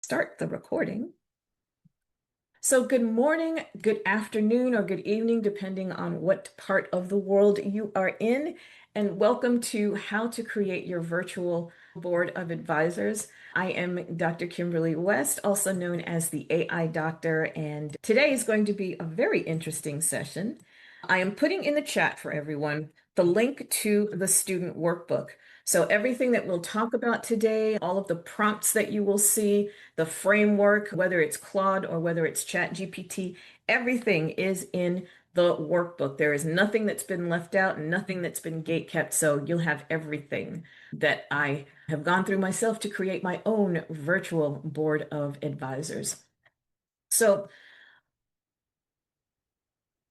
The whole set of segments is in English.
start the recording. So good morning, good afternoon, or good evening, depending on what part of the world you are in. And welcome to How to Create Your Virtual Board of Advisors. I am Dr. Kimberly West, also known as the AI Doctor, and today is going to be a very interesting session. I am putting in the chat for everyone the link to the student workbook. So everything that we'll talk about today, all of the prompts that you will see, the framework, whether it's Claude or whether it's ChatGPT, everything is in the workbook. There is nothing that's been left out, nothing that's been gatekept. So you'll have everything that I have gone through myself to create my own virtual board of advisors. So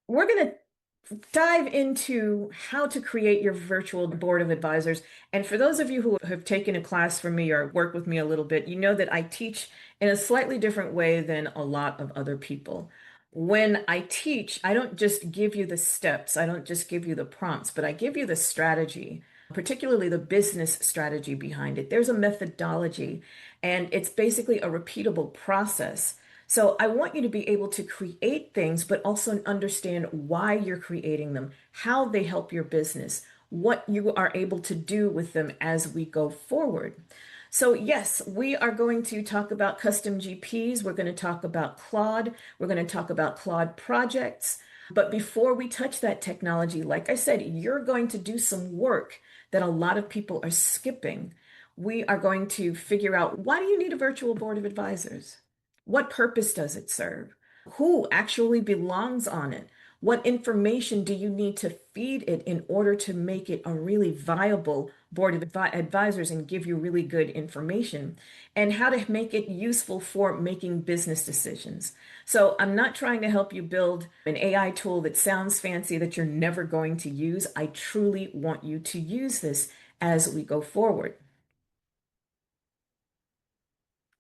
we're going to dive into how to create your virtual board of advisors. And for those of you who have taken a class from me or worked with me a little bit, you know that I teach in a slightly different way than a lot of other people. When I teach, I don't just give you the steps, I don't just give you the prompts, but I give you the strategy, particularly the business strategy behind it. There's a methodology, and it's basically a repeatable process. So I want you to be able to create things, but also understand why you're creating them, how they help your business, what you are able to do with them as we go forward. So yes, we are going to talk about custom GPs. We're going to talk about Claude. We're going to talk about Claude projects. But before we touch that technology, like I said, you're going to do some work that a lot of people are skipping. We are going to figure out, why do you need a virtual board of advisors? What purpose does it serve? Who actually belongs on it? What information do you need to feed it in order to make it a really viable board of advisors and give you really good information? And how to make it useful for making business decisions. So I'm not trying to help you build an AI tool that sounds fancy that you're never going to use. I truly want you to use this as we go forward.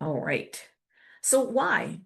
All right. So why?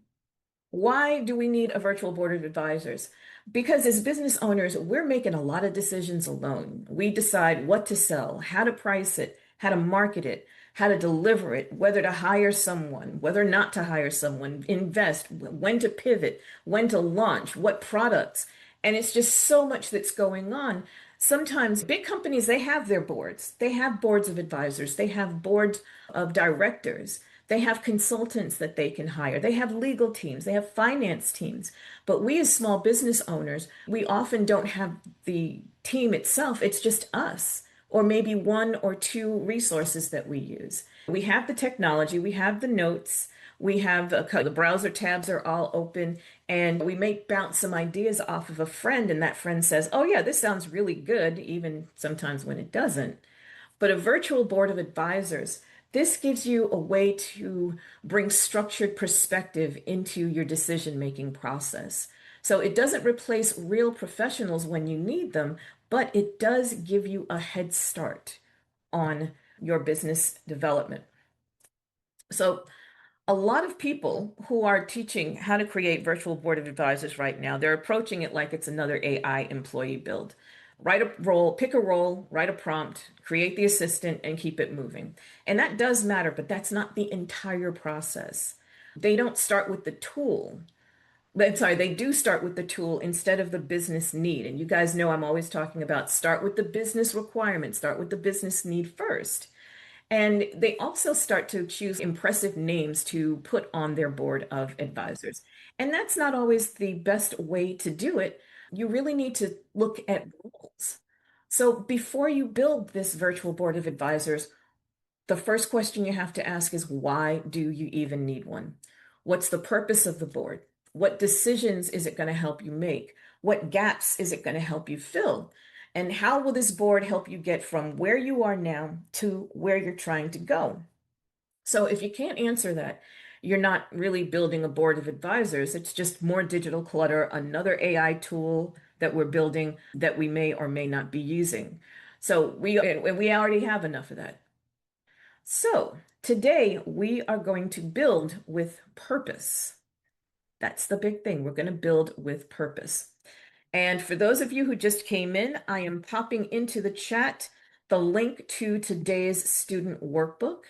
Why do we need a virtual board of advisors? Because as business owners, we're making a lot of decisions alone. We decide what to sell, how to price it, how to market it, how to deliver it, whether to hire someone, whether not to hire someone, invest, when to pivot, when to launch, what products. And it's just so much that's going on. Sometimes big companies, they have their boards. They have boards of advisors. They have boards of directors. They have consultants that they can hire. They have legal teams. They have finance teams. But we as small business owners, we often don't have the team itself. It's just us, or maybe one or two resources that we use. We have the technology, we have the notes, we have the browser tabs are all open, and we may bounce some ideas off of a friend, and that friend says, oh, yeah, this sounds really good, even sometimes when it doesn't. But a virtual board of advisors, this gives you a way to bring structured perspective into your decision-making process. So it doesn't replace real professionals when you need them, but it does give you a head start on your business development. So a lot of people who are teaching how to create virtual board of advisors right now, they're approaching it like it's another AI employee build. Write a role, pick a role, write a prompt, create the assistant, and keep it moving. And that does matter, but that's not the entire process. They don't start with the tool. I'm sorry, they do start with the tool instead of the business need. And you guys know I'm always talking about start with the business requirement, start with the business need first. And they also start to choose impressive names to put on their board of advisors. And that's not always the best way to do it. You really need to look at roles. So before you build this virtual board of advisors, the first question you have to ask is, why do you even need one? What's the purpose of the board? What decisions is it going to help you make? What gaps is it going to help you fill? And how will this board help you get from where you are now to where you're trying to go? So if you can't answer that, you're not really building a board of advisors. It's just more digital clutter, another AI tool that we're building that we may or may not be using. So we already have enough of that. So today we are going to build with purpose. That's the big thing. We're going to build with purpose. And for those of you who just came in, I am popping into the chat the link to today's student workbook.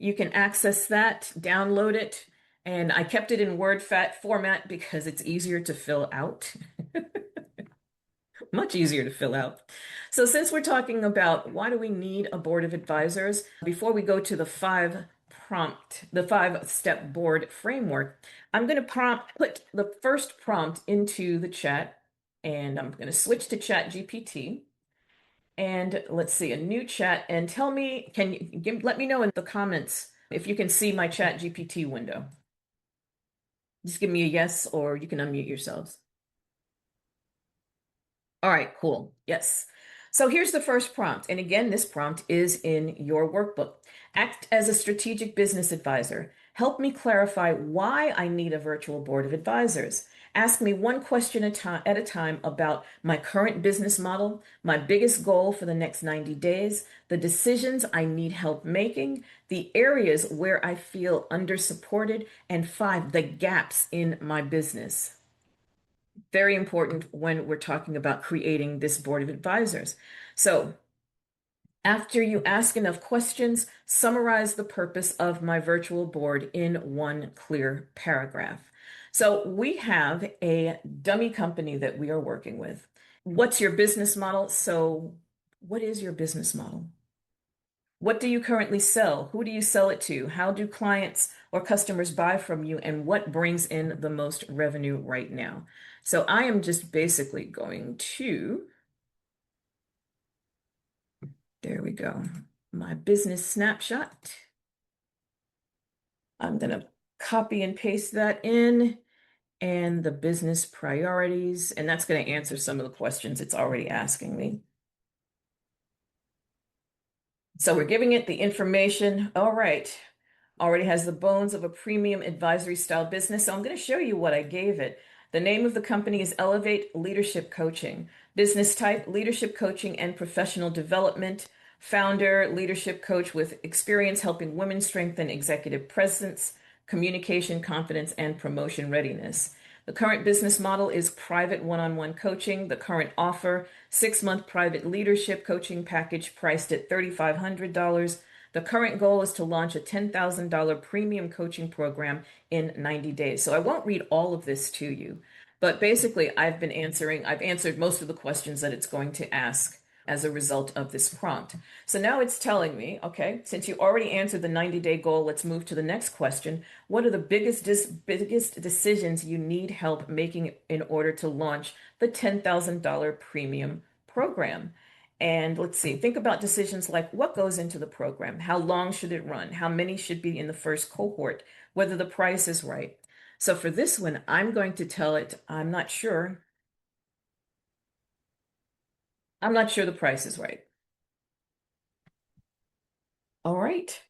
You can access that, download it, and I kept it in Word fat format because it's easier to fill out, much easier to fill out. So since we're talking about why do we need a board of advisors, before we go to the 5-step board framework, I'm going to put the first prompt into the chat, and I'm going to switch to ChatGPT. And let's see, a new chat. And tell me, let me know in the comments if you can see my Chat GPT window. Just give me a yes, or you can unmute yourselves. All right, cool. Yes. So here's the first prompt. And again, this prompt is in your workbook. Act as a strategic business advisor. Help me clarify why I need a virtual board of advisors. Ask me one question at a time about my current business model, my biggest goal for the next 90 days, the decisions I need help making, the areas where I feel undersupported, and 5, the gaps in my business. Very important when we're talking about creating this board of advisors. So, after you ask enough questions, summarize the purpose of my virtual board in one clear paragraph. So, we have a dummy company that we are working with. What's your business model? So, what is your business model? What do you currently sell? Who do you sell it to? How do clients or customers buy from you? And what brings in the most revenue right now? So I am just basically going to, there we go, my business snapshot. I'm going to copy and paste that in, and the business priorities, and that's going to answer some of the questions it's already asking me. So we're giving it the information. All right. Already has the bones of a premium advisory style business. So I'm going to show you what I gave it. The name of the company is Elevate Leadership Coaching. Business type, leadership coaching and professional development. Founder, leadership coach with experience helping women strengthen executive presence, communication, confidence, and promotion readiness. The current business model is private one-on-one coaching. The current offer, 6-month private leadership coaching package priced at $3,500. The current goal is to launch a $10,000 premium coaching program in 90 days. So I won't read all of this to you, but basically I've answered most of the questions that it's going to ask as a result of this prompt. So now it's telling me, okay, since you already answered the 90-day goal, let's move to the next question. What are the biggest decisions you need help making in order to launch the $10,000 premium program? And let's see, think about decisions like what goes into the program, how long should it run, how many should be in the first cohort, whether the price is right. So for this one, I'm going to tell it, I'm not sure. I'm not sure the price is right. All right.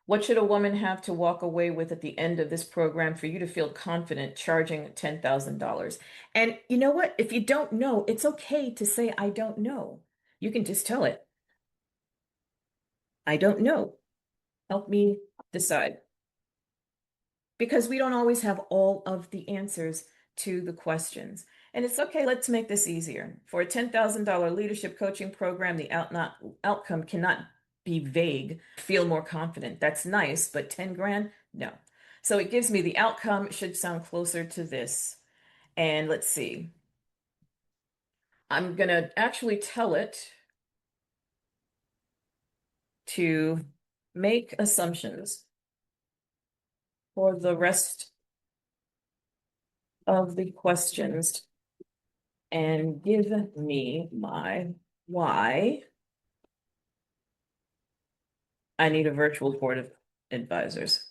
What should a woman have to walk away with at the end of this program for you to feel confident charging $10,000? And you know what? If you don't know, it's okay to say, I don't know. You can just tell it, I don't know. Help me decide. Because we don't always have all of the answers to the questions. And it's okay, let's make this easier. For a $10,000 leadership coaching program, the outcome cannot be vague. Feel more confident. That's nice, but 10 grand? No. So it gives me the outcome should sound closer to this. And let's see. I'm going to actually tell it to make assumptions for the rest of the questions and give me my why I need a virtual board of advisors.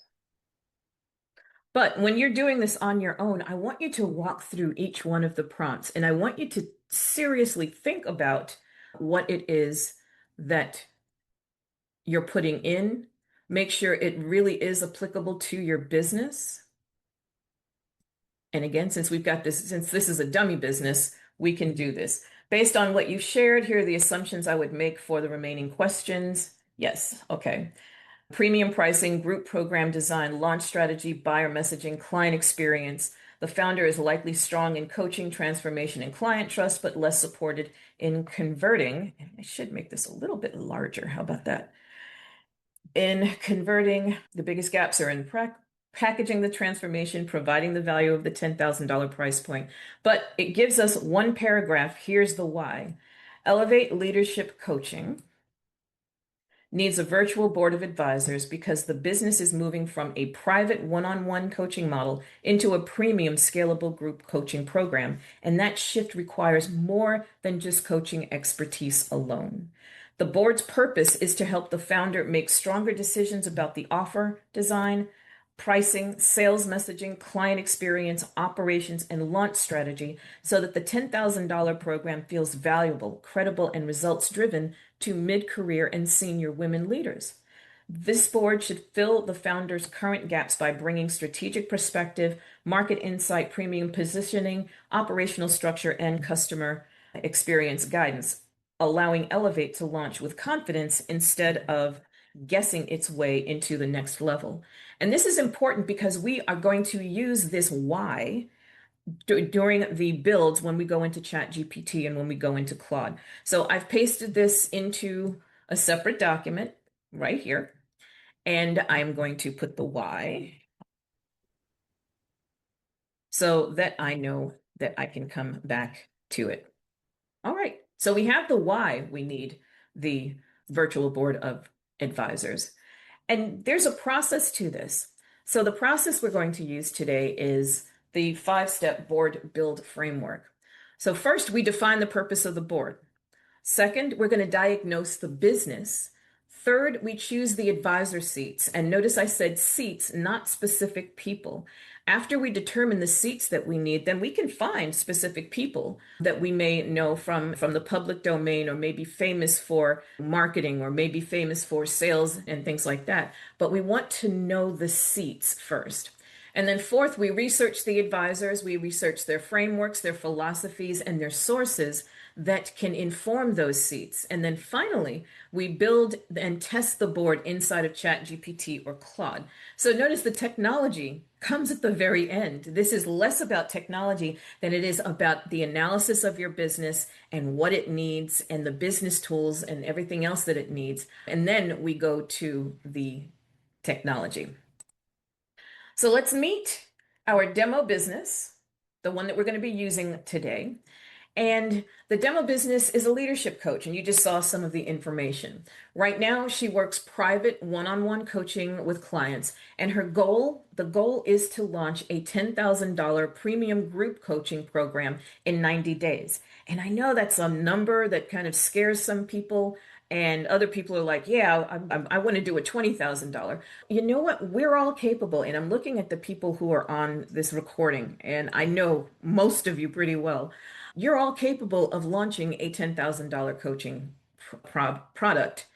But when you're doing this on your own, I want you to walk through each one of the prompts and I want you to seriously think about what it is that you're putting in. Make sure it really is applicable to your business. And again, since this is a dummy business, we can do this. Based on what you've shared, here are the assumptions I would make for the remaining questions. Yes, okay. Premium pricing, group program design, launch strategy, buyer messaging, client experience. The founder is likely strong in coaching, transformation, and client trust, but less supported in converting. And I should make this a little bit larger. How about that? In converting, the biggest gaps are in packaging the transformation, providing the value of the $10,000 price point. But it gives us one paragraph. Here's the why. Elevate leadership coaching needs a virtual board of advisors because the business is moving from a private one-on-one coaching model into a premium scalable group coaching program. And that shift requires more than just coaching expertise alone. The board's purpose is to help the founder make stronger decisions about the offer design, pricing, sales messaging, client experience, operations, and launch strategy so that the $10,000 program feels valuable, credible, and results driven to mid-career and senior women leaders. This board should fill the founder's current gaps by bringing strategic perspective, market insight, premium positioning, operational structure, and customer experience guidance, allowing Elevate to launch with confidence instead of guessing its way into the next level. And this is important because we are going to use this why during the builds when we go into ChatGPT and when we go into Claude. So I've pasted this into a separate document right here, and I'm going to put the why so that I know that I can come back to it. All right, so we have the why we need the virtual board of advisors. And there's a process to this. So the process we're going to use today is the 5-step board build framework. So first, we define the purpose of the board. Second, we're going to diagnose the business. Third, we choose the advisor seats. And notice I said seats, not specific people. After we determine the seats that we need, then we can find specific people that we may know from the public domain, or maybe famous for marketing, or maybe famous for sales and things like that. But we want to know the seats first. And then fourth, we research the advisors, we research their frameworks, their philosophies, and their sources that can inform those seats. And then finally, we build and test the board inside of ChatGPT or Claude. So notice the technology comes at the very end. This is less about technology than it is about the analysis of your business and what it needs and the business tools and everything else that it needs. And then we go to the technology. So let's meet our demo business, the one that we're going to be using today. And the demo business is a leadership coach, and you just saw some of the information. Right now, she works private one-on-one coaching with clients, and the goal is to launch a $10,000 premium group coaching program in 90 days. And I know that's a number that kind of scares some people, and other people are like, yeah, I want to do a $20,000. You know what? We're all capable. And I'm looking at the people who are on this recording, and I know most of you pretty well. You're all capable of launching a $10,000 coaching product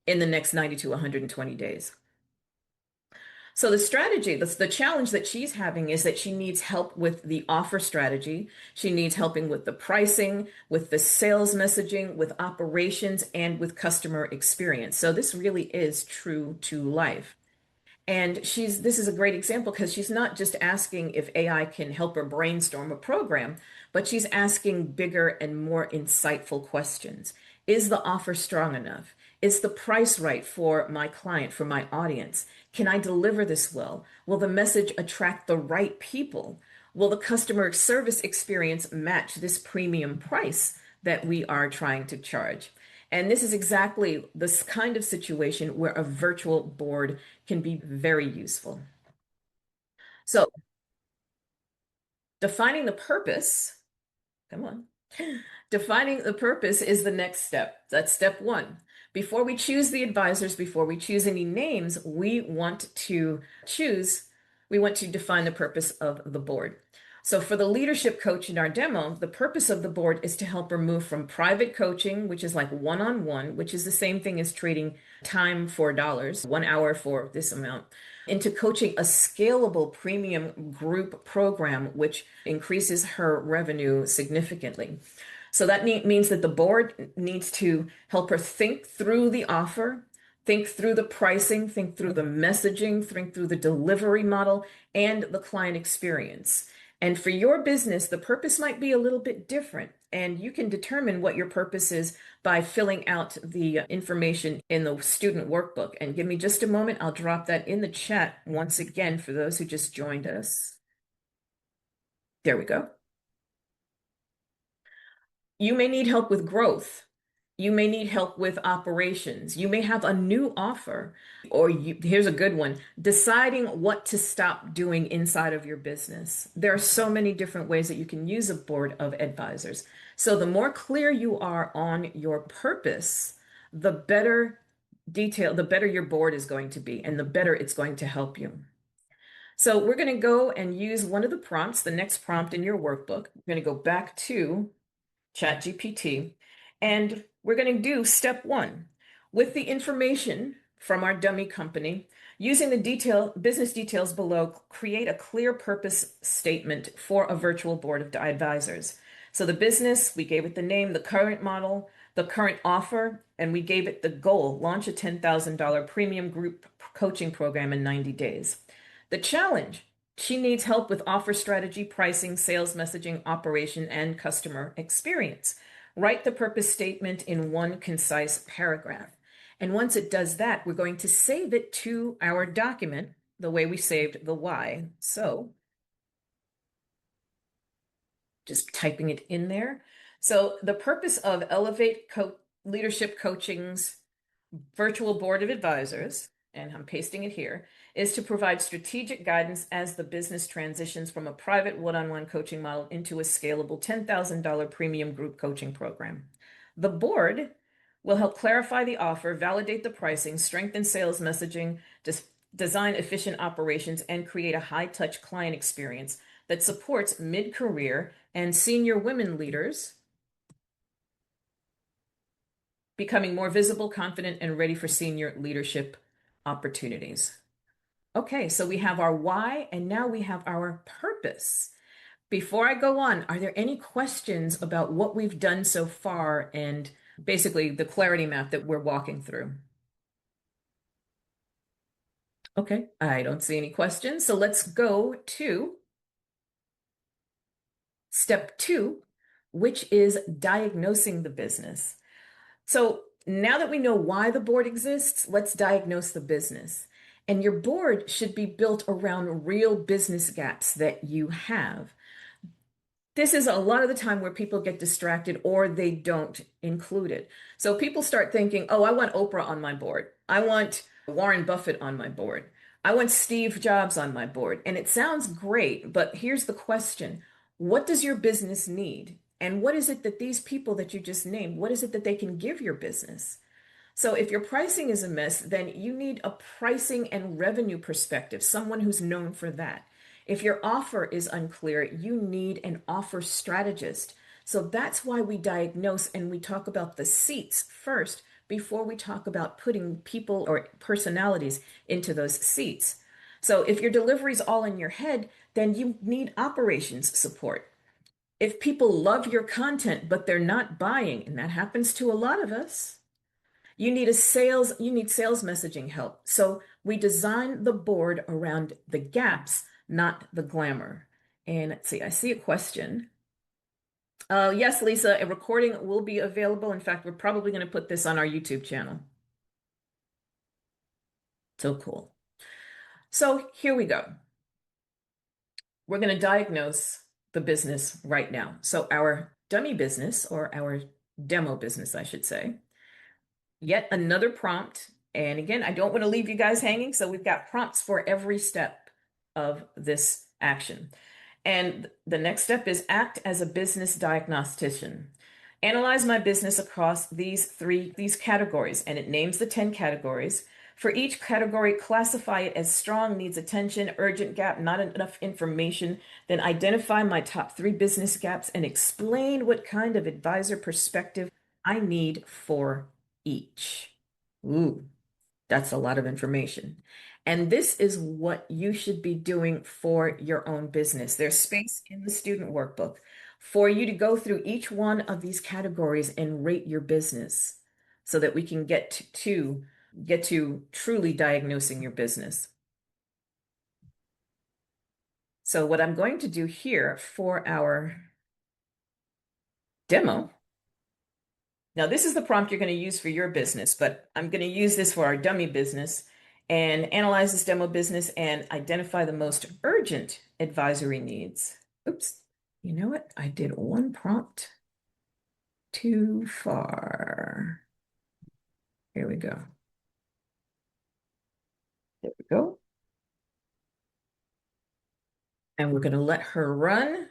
in the next 90 to 120 days. So the strategy, the challenge that she's having is that she needs help with the offer strategy. She needs helping with the pricing, with the sales messaging, with operations, and with customer experience. So this really is true to life. And this is a great example because she's not just asking if AI can help her brainstorm a program, but she's asking bigger and more insightful questions. Is the offer strong enough? Is the price right for my client, for my audience? Can I deliver this well? Will the message attract the right people? Will the customer service experience match this premium price that we are trying to charge? And this is exactly this kind of situation where a virtual board can be very useful. So defining the purpose, come on, defining the purpose is the next step. That's step one. Before we choose the advisors, before we choose any names, we want to define the purpose of the board. So for the leadership coach in our demo, the purpose of the board is to help her move from private coaching, which is like one-on-one, which is the same thing as trading time for dollars, 1 hour for this amount, into coaching a scalable premium group program, which increases her revenue significantly. So that means that the board needs to help her think through the offer, think through the pricing, think through the messaging, think through the delivery model, and the client experience. And for your business, the purpose might be a little bit different. And you can determine what your purpose is by filling out the information in the student workbook. And give me just a moment. I'll drop that in the chat once again for those who just joined us. There we go. You may need help with growth. You may need help with operations. You may have a new offer, here's a good one, deciding what to stop doing inside of your business. There are so many different ways that you can use a board of advisors. So the more clear you are on your purpose, the better your board is going to be, and the better it's going to help you. So we're going to go and use one of the prompts, the next prompt in your workbook. We're going to go back to ChatGPT, and we're going to do step one. With the information from our dummy company, using the business details below, create a clear purpose statement for a virtual board of advisors. So the business, we gave it the name, the current model, the current offer, and we gave it the goal, launch a $10,000 premium group coaching program in 90 days. The challenge, she needs help with offer strategy, pricing, sales messaging, operation, and customer experience. Write the purpose statement in one concise paragraph. And once it does that, we're going to save it to our document the way we saved the why. So just typing it in there. So the purpose of Elevate Leadership Coaching's virtual board of advisors, and I'm pasting it here, is to provide strategic guidance as the business transitions from a private one-on-one coaching model into a scalable $10,000 premium group coaching program. The board will help clarify the offer, validate the pricing, strengthen sales messaging, design efficient operations, and create a high-touch client experience that supports mid-career and senior women leaders becoming more visible, confident, and ready for senior leadership opportunities. Okay, so we have our why, and now we have our purpose. Before I go on, are there any questions about what we've done so far and basically the clarity map that we're walking through? Okay, I don't see any questions. So let's go to step two, which is diagnosing the business. So now that we know why the board exists, let's diagnose the business. And your board should be built around real business gaps that you have. This is a lot of the time where people get distracted or they don't include it. So people start thinking, oh, I want Oprah on my board. I want Warren Buffett on my board. I want Steve Jobs on my board. And it sounds great, but here's the question. What does your business need? And what is it that these people that you just named, what is it that they can give your business? So if your pricing is a mess, then you need a pricing and revenue perspective, someone who's known for that. If your offer is unclear, you need an offer strategist. So that's why we diagnose and we talk about the seats first before we talk about putting people or personalities into those seats. So if your delivery is all in your head, then you need operations support. If people love your content, but they're not buying, and that happens to a lot of us, you need sales messaging help. So we design the board around the gaps, not the glamour. And let's see, I see a question. Yes, Lisa, a recording will be available. In fact, we're probably going to put this on our YouTube channel. So cool. So here we go. We're going to diagnose the business right now. So our dummy business, or our demo business, I should say, yet another prompt. And again, I don't want to leave you guys hanging. So we've got prompts for every step of this action. And the next step is act as a business diagnostician. Analyze my business across these categories, and it names the 10 categories. For each category, classify it as strong, needs attention, urgent gap, not enough information. Then identify my top 3 business gaps and explain what kind of advisor perspective I need for each. Ooh, that's a lot of information. And this is what you should be doing for your own business. There's space in the student workbook for you to go through each one of these categories and rate your business so that we can get to truly diagnosing your business. So what I'm going to do here for our demo, now this is the prompt you're going to use for your business, but I'm going to use this for our dummy business and analyze this demo business and identify the most urgent advisory needs. Oops, you know what? I did one prompt too far. Here we go. There we go. And we're going to let her run.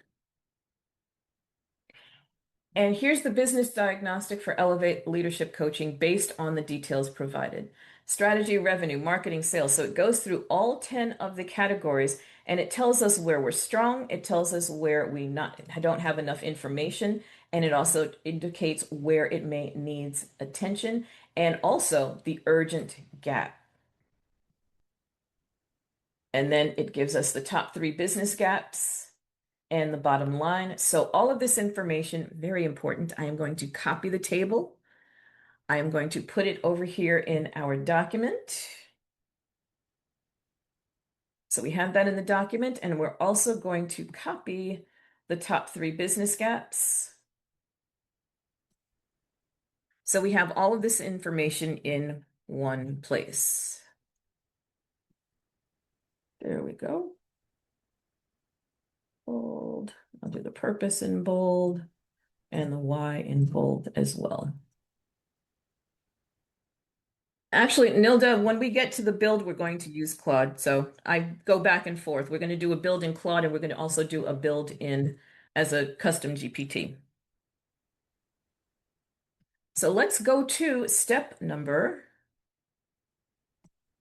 And here's the business diagnostic for Elevate Leadership Coaching based on the details provided. Strategy, revenue, marketing, sales. So it goes through all 10 of the categories and it tells us where we're strong. It tells us where we don't have enough information. And it also indicates where it may needs attention and also the urgent gap. And then it gives us the top 3 business gaps and the bottom line. So all of this information, very important. I am going to copy the table. I am going to put it over here in our document. So we have that in the document, and we're also going to copy the top 3 business gaps. So we have all of this information in one place. There we go. Bold. I'll do the purpose in bold and the why in bold as well. Actually, Nilda, when we get to the build, we're going to use Claude. So I go back and forth. We're going to do a build in Claude and we're going to also do a build in as a custom GPT. So let's go to step number.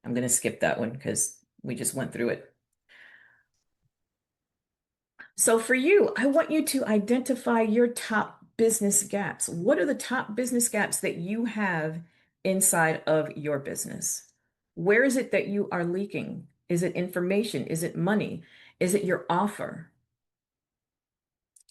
I'm going to skip that one because we just went through it. So for you, I want you to identify your top business gaps. What are the top business gaps that you have inside of your business? Where is it that you are leaking? Is it information? Is it money? Is it your offer?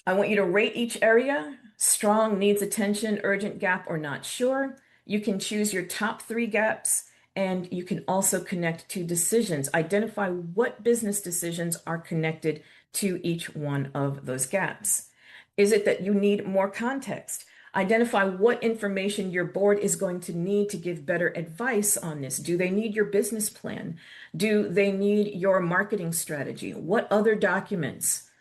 I want you to rate each area, strong, needs attention, urgent gap, or not sure. You can choose your top 3 gaps, and you can also connect to decisions. Identify what business decisions are connected to each one of those gaps. Is it that you need more context? Identify what information your board is going to need to give better advice on this. Do they need your business plan? Do they need your marketing strategy? What other documents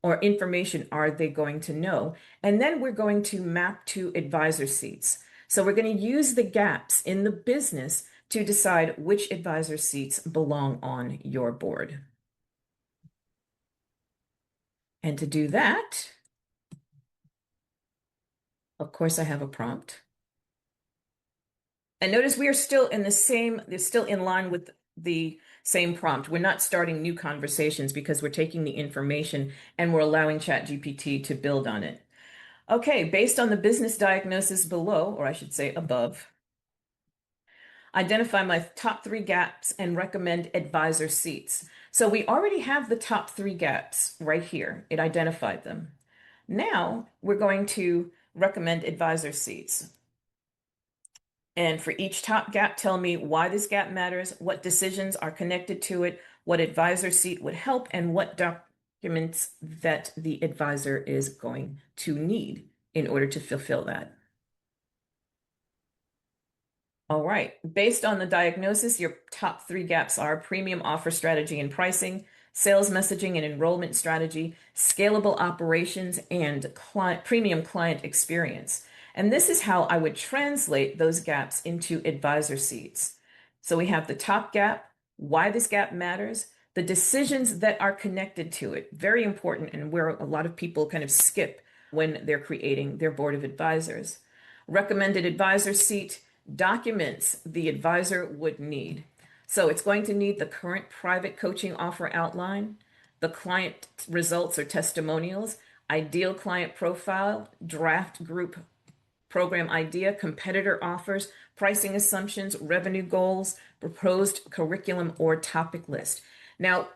or information are they going to know? And then we're going to map to advisor seats. So we're going to use the gaps in the business to decide which advisor seats belong on your board. And to do that, of course, I have a prompt. And notice we are still in the same, they're still in line with the same prompt. We're not starting new conversations because we're taking the information and we're allowing ChatGPT to build on it. Okay, based on the business diagnosis below, or I should say above, identify my top 3 gaps and recommend advisor seats. So we already have the top 3 gaps right here. It identified them. Now we're going to recommend advisor seats. And for each top gap, tell me why this gap matters, what decisions are connected to it, what advisor seat would help, and what documents that the advisor is going to need in order to fulfill that. All right, based on the diagnosis, your top 3 gaps are premium offer strategy and pricing, sales messaging and enrollment strategy, scalable operations, and premium client experience. And this is how I would translate those gaps into advisor seats. So we have the top gap, why this gap matters, the decisions that are connected to it, very important, and where a lot of people kind of skip when they're creating their board of advisors. Recommended advisor seat documents the advisor would need. So it's going to need the current private coaching offer outline, the client results or testimonials, ideal client profile, draft group program idea, competitor offers, pricing assumptions, revenue goals, proposed curriculum or topic list. Now,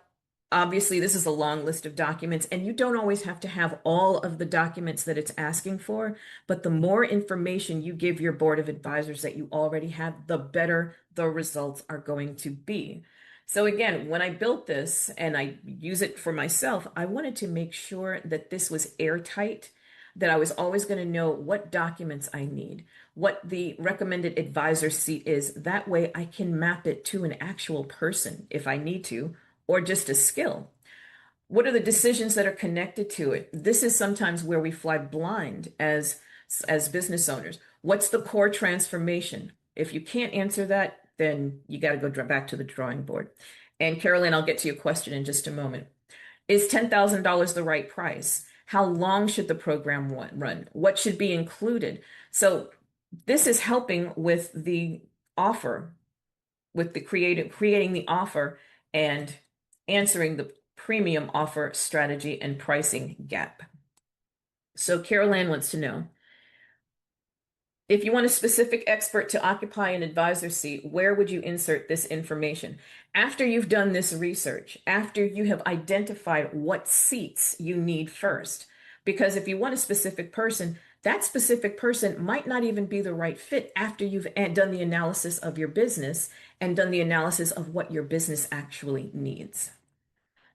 obviously, this is a long list of documents, and you don't always have to have all of the documents that it's asking for, but the more information you give your board of advisors that you already have, the better the results are going to be. So again, when I built this and I use it for myself, I wanted to make sure that this was airtight, that I was always going to know what documents I need, what the recommended advisor seat is. That way I can map it to an actual person if I need to, or just a skill. What are the decisions that are connected to it? This is sometimes where we fly blind as business owners. What's the core transformation? If you can't answer that, then you got to go back to the drawing board. And Carolyn, I'll get to your question in just a moment. Is $10,000 the right price? How long should the program run? What should be included? So this is helping with the offer, with the creating the offer and answering the premium offer strategy and pricing gap. So Carol Ann wants to know, if you want a specific expert to occupy an advisor seat, where would you insert this information? After you've done this research, after you have identified what seats you need first, because if you want a specific person, that specific person might not even be the right fit after you've done the analysis of your business and done the analysis of what your business actually needs.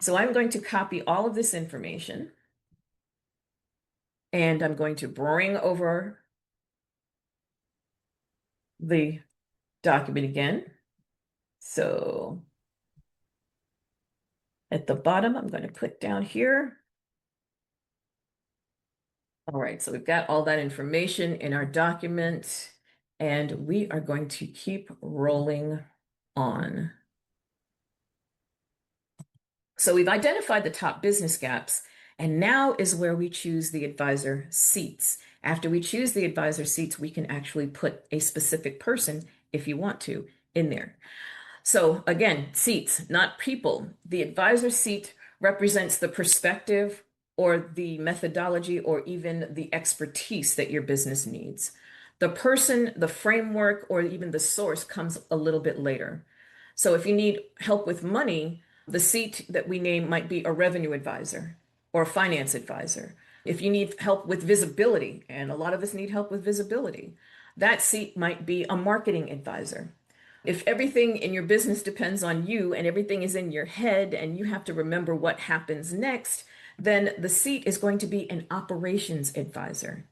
So I'm going to copy all of this information and I'm going to bring over the document again. So at the bottom, I'm going to put down here. All right, so we've got all that information in our document, and we are going to keep rolling on. So we've identified the top business gaps, and now is where we choose the advisor seats. After we choose the advisor seats, we can actually put a specific person, if you want to, in there. So again, seats, not people. The advisor seat represents the perspective or the methodology or even the expertise that your business needs. The person, the framework, or even the source comes a little bit later. So if you need help with money, the seat that we name might be a revenue advisor or a finance advisor. If you need help with visibility, and a lot of us need help with visibility, that seat might be a marketing advisor. If everything in your business depends on you and everything is in your head and you have to remember what happens next, then the seat is going to be an operations advisor.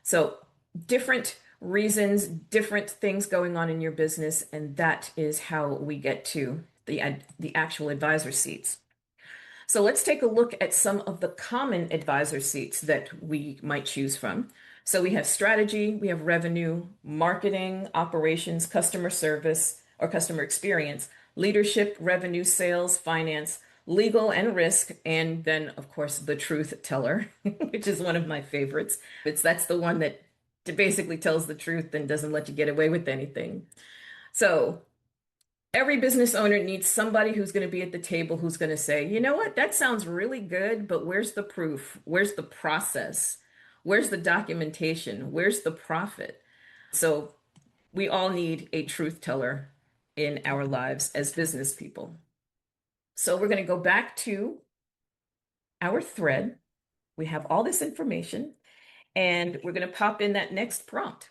So, different reasons, different things going on in your business, and that is how we get to the actual advisor seats. So let's take a look at some of the common advisor seats that we might choose from. So we have strategy, we have revenue, marketing, operations, customer service or customer experience, leadership, revenue, sales, finance, legal and risk, and then of course the truth teller, which is one of my favorites. That's the one that basically tells the truth and doesn't let you get away with anything. So every business owner needs somebody who's going to be at the table who's going to say, you know what, that sounds really good, but where's the proof? Where's the process? Where's the documentation? Where's the profit? So we all need a truth teller in our lives as business people. So we're going to go back to our thread. We have all this information, and we're going to pop in that next prompt.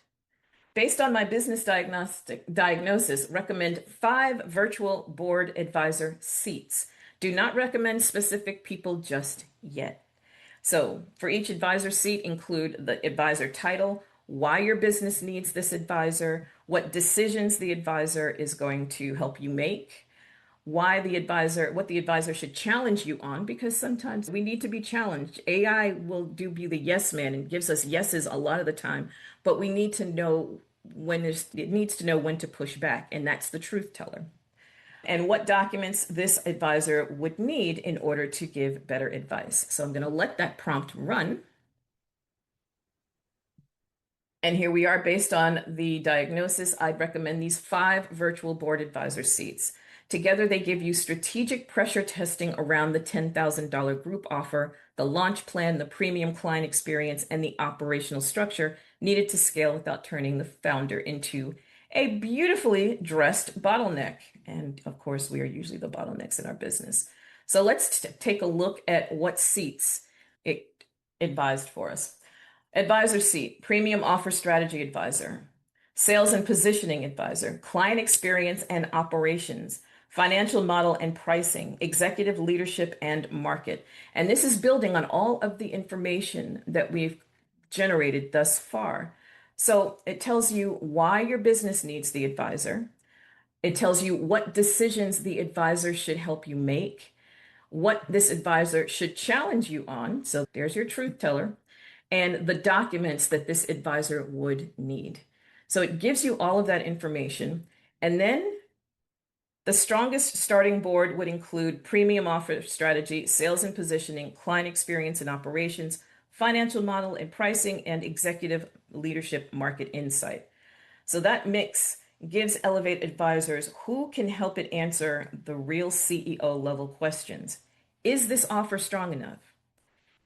Based on my business diagnosis, recommend 5 virtual board advisor seats. Do not recommend specific people just yet. So for each advisor seat, include the advisor title, why your business needs this advisor, what decisions the advisor is going to help you make, what the advisor should challenge you on, because sometimes we need to be challenged. AI will be the yes man and gives us yeses a lot of the time, but we need to know it needs to know when to push back, and that's the truth teller. And what documents this advisor would need in order to give better advice. So I'm going to let that prompt run. And here we are. Based on the diagnosis, I'd recommend these 5 virtual board advisor seats. Together, they give you strategic pressure testing around the $10,000 group offer, the launch plan, the premium client experience, and the operational structure needed to scale without turning the founder into a beautifully dressed bottleneck. And of course, we are usually the bottlenecks in our business. So let's take a look at what seats it advised for us. Advisor seat, premium offer strategy advisor, sales and positioning advisor, client experience and operations, financial model and pricing, executive leadership and market. And this is building on all of the information that we've generated thus far. So it tells you why your business needs the advisor. It tells you what decisions the advisor should help you make, what this advisor should challenge you on. So there's your truth teller, and the documents that this advisor would need. So it gives you all of that information. And then the strongest starting board would include premium offer strategy, sales and positioning, client experience and operations, financial model and pricing, and executive leadership market insight. So that mix gives Elevate advisors who can help it answer the real CEO level questions. Is this offer strong enough?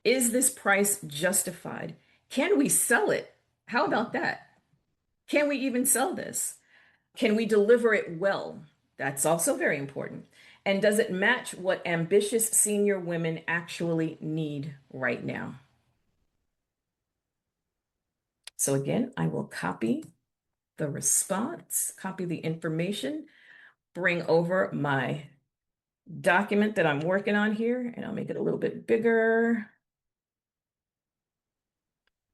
Is this price justified? Can we sell it? How about that? Can we even sell this? Can we deliver it well? That's also very important. And does it match what ambitious senior women actually need right now? So again, I will copy the response, copy the information, bring over my document that I'm working on here, and I'll make it a little bit bigger.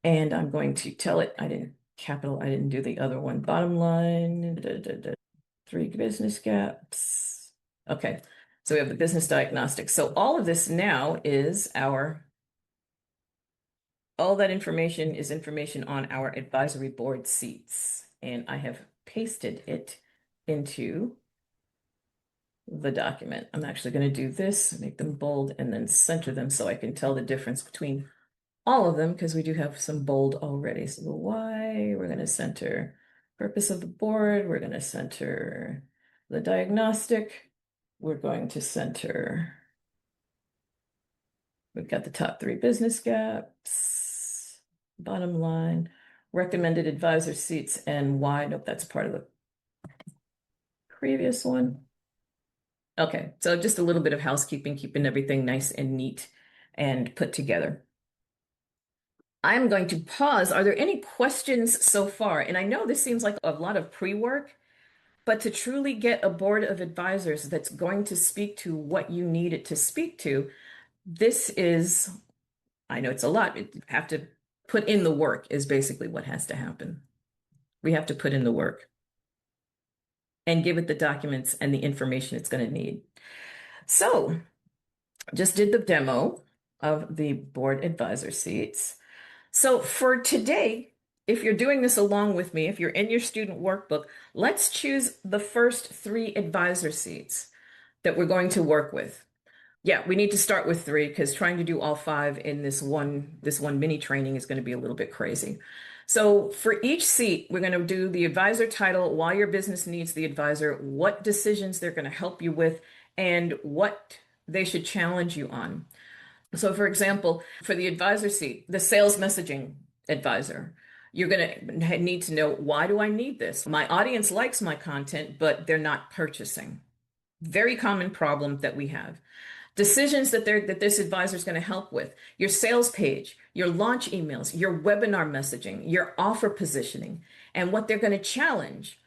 And I'm going to tell it, I didn't do the other one. Bottom line, 3 business gaps. Okay, so we have the business diagnostic. So all of this now is all that information is information on our advisory board seats. And I have pasted it into the document. I'm actually going to do this, make them bold, and then center them so I can tell the difference between all of them because we do have some bold already. So the why, we're going to center purpose of the board, we're going to center the diagnostic, we're going to center, we've got the top 3 business gaps, bottom line, recommended advisor seats, and why. Nope, that's part of the previous one. Okay, so just a little bit of housekeeping, keeping everything nice and neat and put together. I'm going to pause. Are there any questions so far? And I know this seems like a lot of pre-work, but to truly get a board of advisors that's going to speak to what you need it to speak to, this is, I know it's a lot. You have to put in the work is basically what has to happen. We have to put in the work and give it the documents and the information it's going to need. So just did the demo of the board advisor seats. So for today, if you're doing this along with me, if you're in your student workbook, let's choose the first 3 advisor seats that we're going to work with. Yeah, we need to start with 3 because trying to do all 5 in this one mini training is going to be a little bit crazy. So for each seat, we're going to do the advisor title, why your business needs the advisor, what decisions they're going to help you with, and what they should challenge you on. So for example, for the advisor seat, the sales messaging advisor, you're going to need to know, why do I need this? My audience likes my content, but they're not purchasing. Very common problem that we have. Decisions that this advisor is going to help with, your sales page, your launch emails, your webinar messaging, your offer positioning, and what they're going to challenge.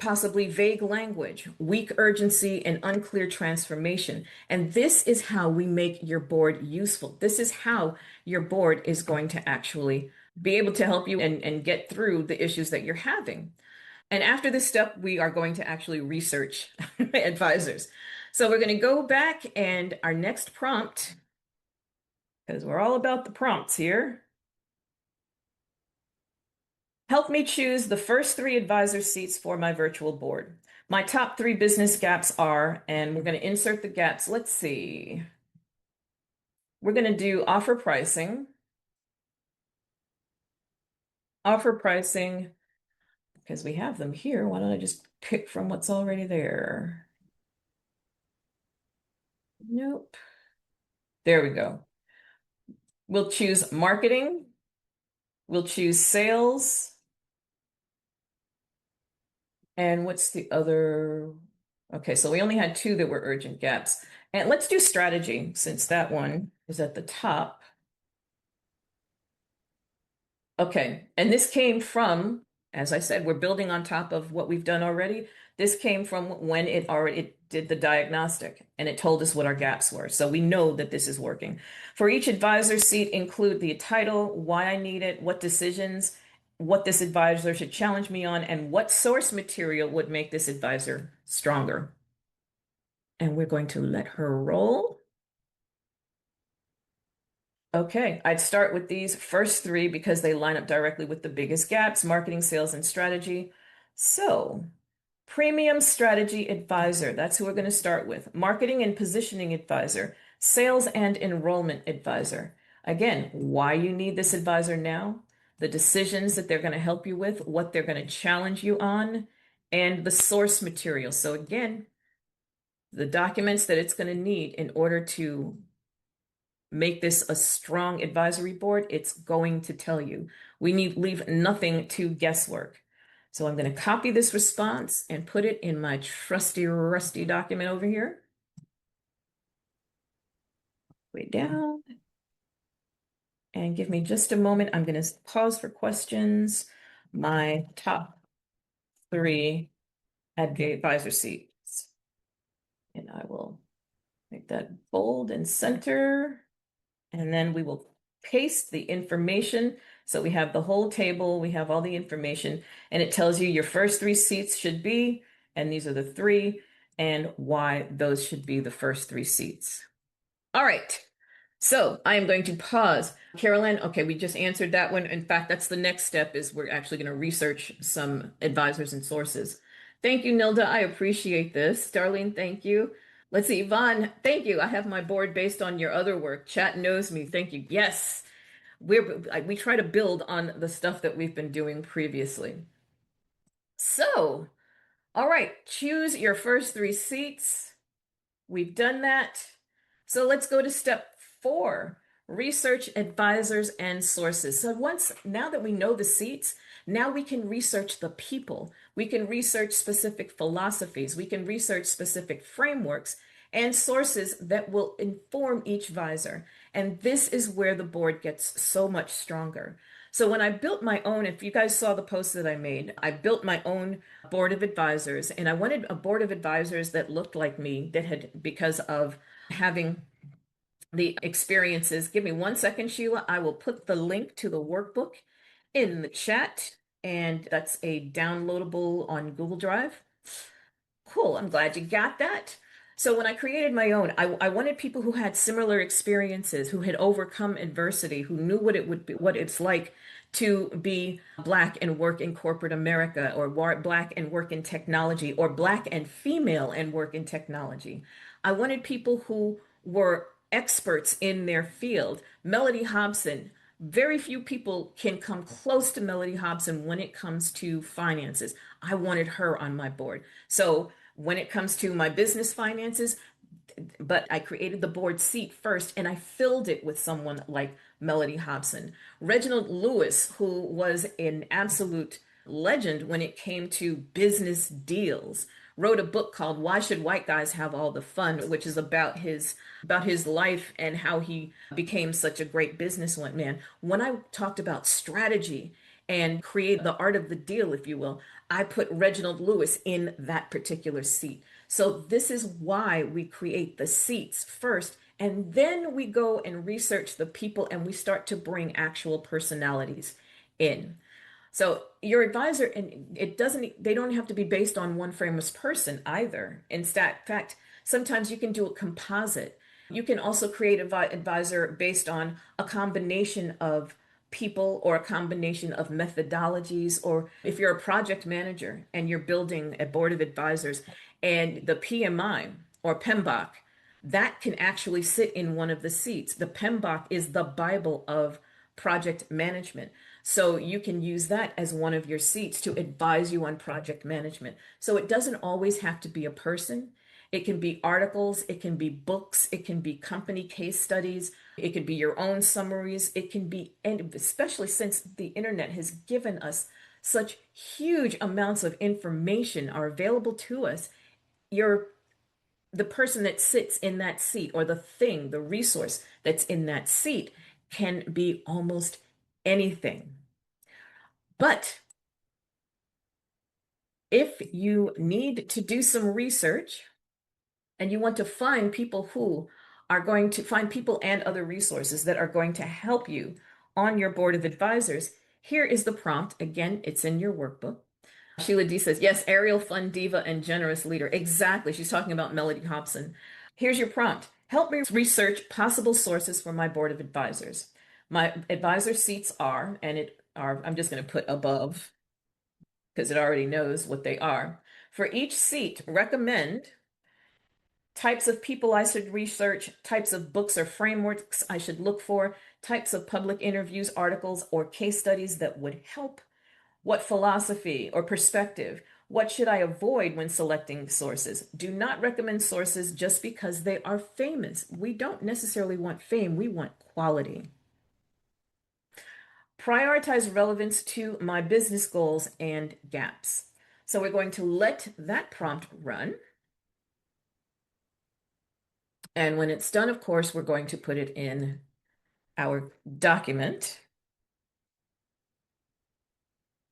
Possibly vague language, weak urgency, and unclear transformation. And this is how we make your board useful. This is how your board is going to actually be able to help you and get through the issues that you're having. And after this step, we are going to actually research advisors. So we're going to go back, and our next prompt, because we're all about the prompts here. Help me choose the first 3 advisor seats for my virtual board. My top 3 business gaps are, and we're going to insert the gaps. Let's see. We're going to do offer pricing, because we have them here. Why don't I just pick from what's already there? Nope. There we go. We'll choose marketing. We'll choose sales. And what's the other? Okay, so we only had 2 that were urgent gaps. And let's do strategy since that one is at the top. Okay, and this came from, as I said, we're building on top of what we've done already. This came from when it did the diagnostic and it told us what our gaps were. So we know that this is working. For each advisor seat, include the title, why I need it, what decisions, what this advisor should challenge me on, and what source material would make this advisor stronger. And we're going to let her roll. Okay, I'd start with these first three because they line up directly with the biggest gaps, marketing, sales, and strategy. So, Premium Strategy Advisor, that's who we're going to start with. Marketing and Positioning Advisor, Sales and Enrollment Advisor. Again, why you need this advisor now, the decisions that they're going to help you with, what they're going to challenge you on, and the source material. So again, the documents that it's going to need in order to make this a strong advisory board, it's going to tell you. We need leave nothing to guesswork. So I'm going to copy this response and put it in my trusty, rusty document over here. Way down. And give me just a moment. I'm going to pause for questions. My top three advisor seats. And I will make that bold and center. And then we will paste the information. So we have the whole table, we have all the information, and it tells you your first three seats should be, and these are the three, and why those should be the first three seats. All right. So I am going to pause. Carolyn, okay, we just answered that one. In fact, that's the next step is we're actually going to research some advisors and sources. Thank you, Nilda. I appreciate this. Darlene, thank you. Let's see, Yvonne, thank you. I have my board based on your other work. Chat knows me. Thank you. Yes, we try to build on the stuff that we've been doing previously. So, all right, choose your first three seats. We've done that. So let's go to step 4, research advisors and sources. So now that we know the seats, now we can research the people. We can research specific philosophies. We can research specific frameworks and sources that will inform each advisor. And this is where the board gets so much stronger. So when I built my own, if you guys saw the post that I made, I built my own board of advisors, and I wanted a board of advisors that looked like me, that had, because of having the experiences. Give me 1 second, Sheila. I will put the link to the workbook in the chat, and that's a downloadable on Google Drive. Cool. I'm glad you got that. So when I created my own, I wanted people who had similar experiences, who had overcome adversity, who knew what it would be, what it's like to be Black and work in corporate America, or Black and work in technology, or Black and female and work in technology. I wanted people who were experts in their field. Melody Hobson, very few people can come close to Melody Hobson when it comes to finances. I wanted her on my board. So when it comes to my business finances, but I created the board seat first and I filled it with someone like Melody Hobson. Reginald Lewis, who was an absolute legend when it came to business deals, wrote a book called Why Should White Guys Have All the Fun, which is about his life and how he became such a great businessman. When I talked about strategy and create the art of the deal, if you will, I put Reginald Lewis in that particular seat. So this is why we create the seats first, and then we go and research the people and we start to bring actual personalities in. So your advisor, and they don't have to be based on one famous person either. In fact, sometimes you can do a composite. You can also create an advisor based on a combination of people or a combination of methodologies. Or if you're a project manager and you're building a board of advisors, and the PMI or PMBOK, that can actually sit in one of the seats. The PMBOK is the Bible of project management. So you can use that as one of your seats to advise you on project management. So it doesn't always have to be a person. It can be articles, it can be books, it can be company case studies, it could be your own summaries, it can be, and especially since the internet has given us such huge amounts of information are available to us, you're the person that sits in that seat, or the thing, the resource that's in that seat, can be almost anything. But If you need to do some research and you want to find people who are going to find people and other resources that are going to help you on your board of advisors, here is the prompt. Again, it's in your workbook. Sheila D says, yes, Ariel, fun diva, and generous leader. Exactly. She's talking about Melody Hobson. Here's your prompt. Help me research possible sources for my board of advisors. My advisor seats are, and it are, I'm just going to put above because it already knows what they are. For each seat, recommend types of people I should research, types of books or frameworks I should look for, types of public interviews, articles, or case studies that would help. What philosophy or perspective? What should I avoid when selecting sources? Do not recommend sources just because they are famous. We don't necessarily want fame, we want quality. Prioritize relevance to my business goals and gaps. So we're going to let that prompt run. And when it's done, of course, we're going to put it in our document.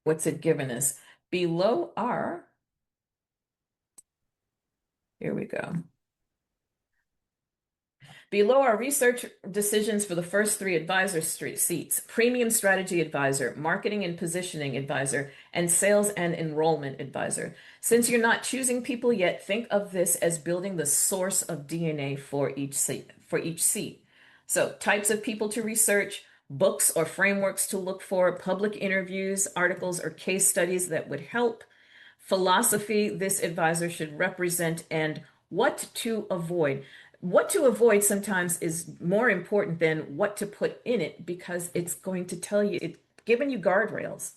What's it given us? Below our, here we go. Below are research decisions for the first three advisor seats, premium strategy advisor, marketing and positioning advisor, and sales and enrollment advisor. Since you're not choosing people yet, think of this as building the source of DNA for each seat. So types of people to research, books or frameworks to look for, public interviews, articles, or case studies that would help, philosophy this advisor should represent, and what to avoid. What to avoid sometimes is more important than what to put in it because it's going to tell you, it's giving you guardrails.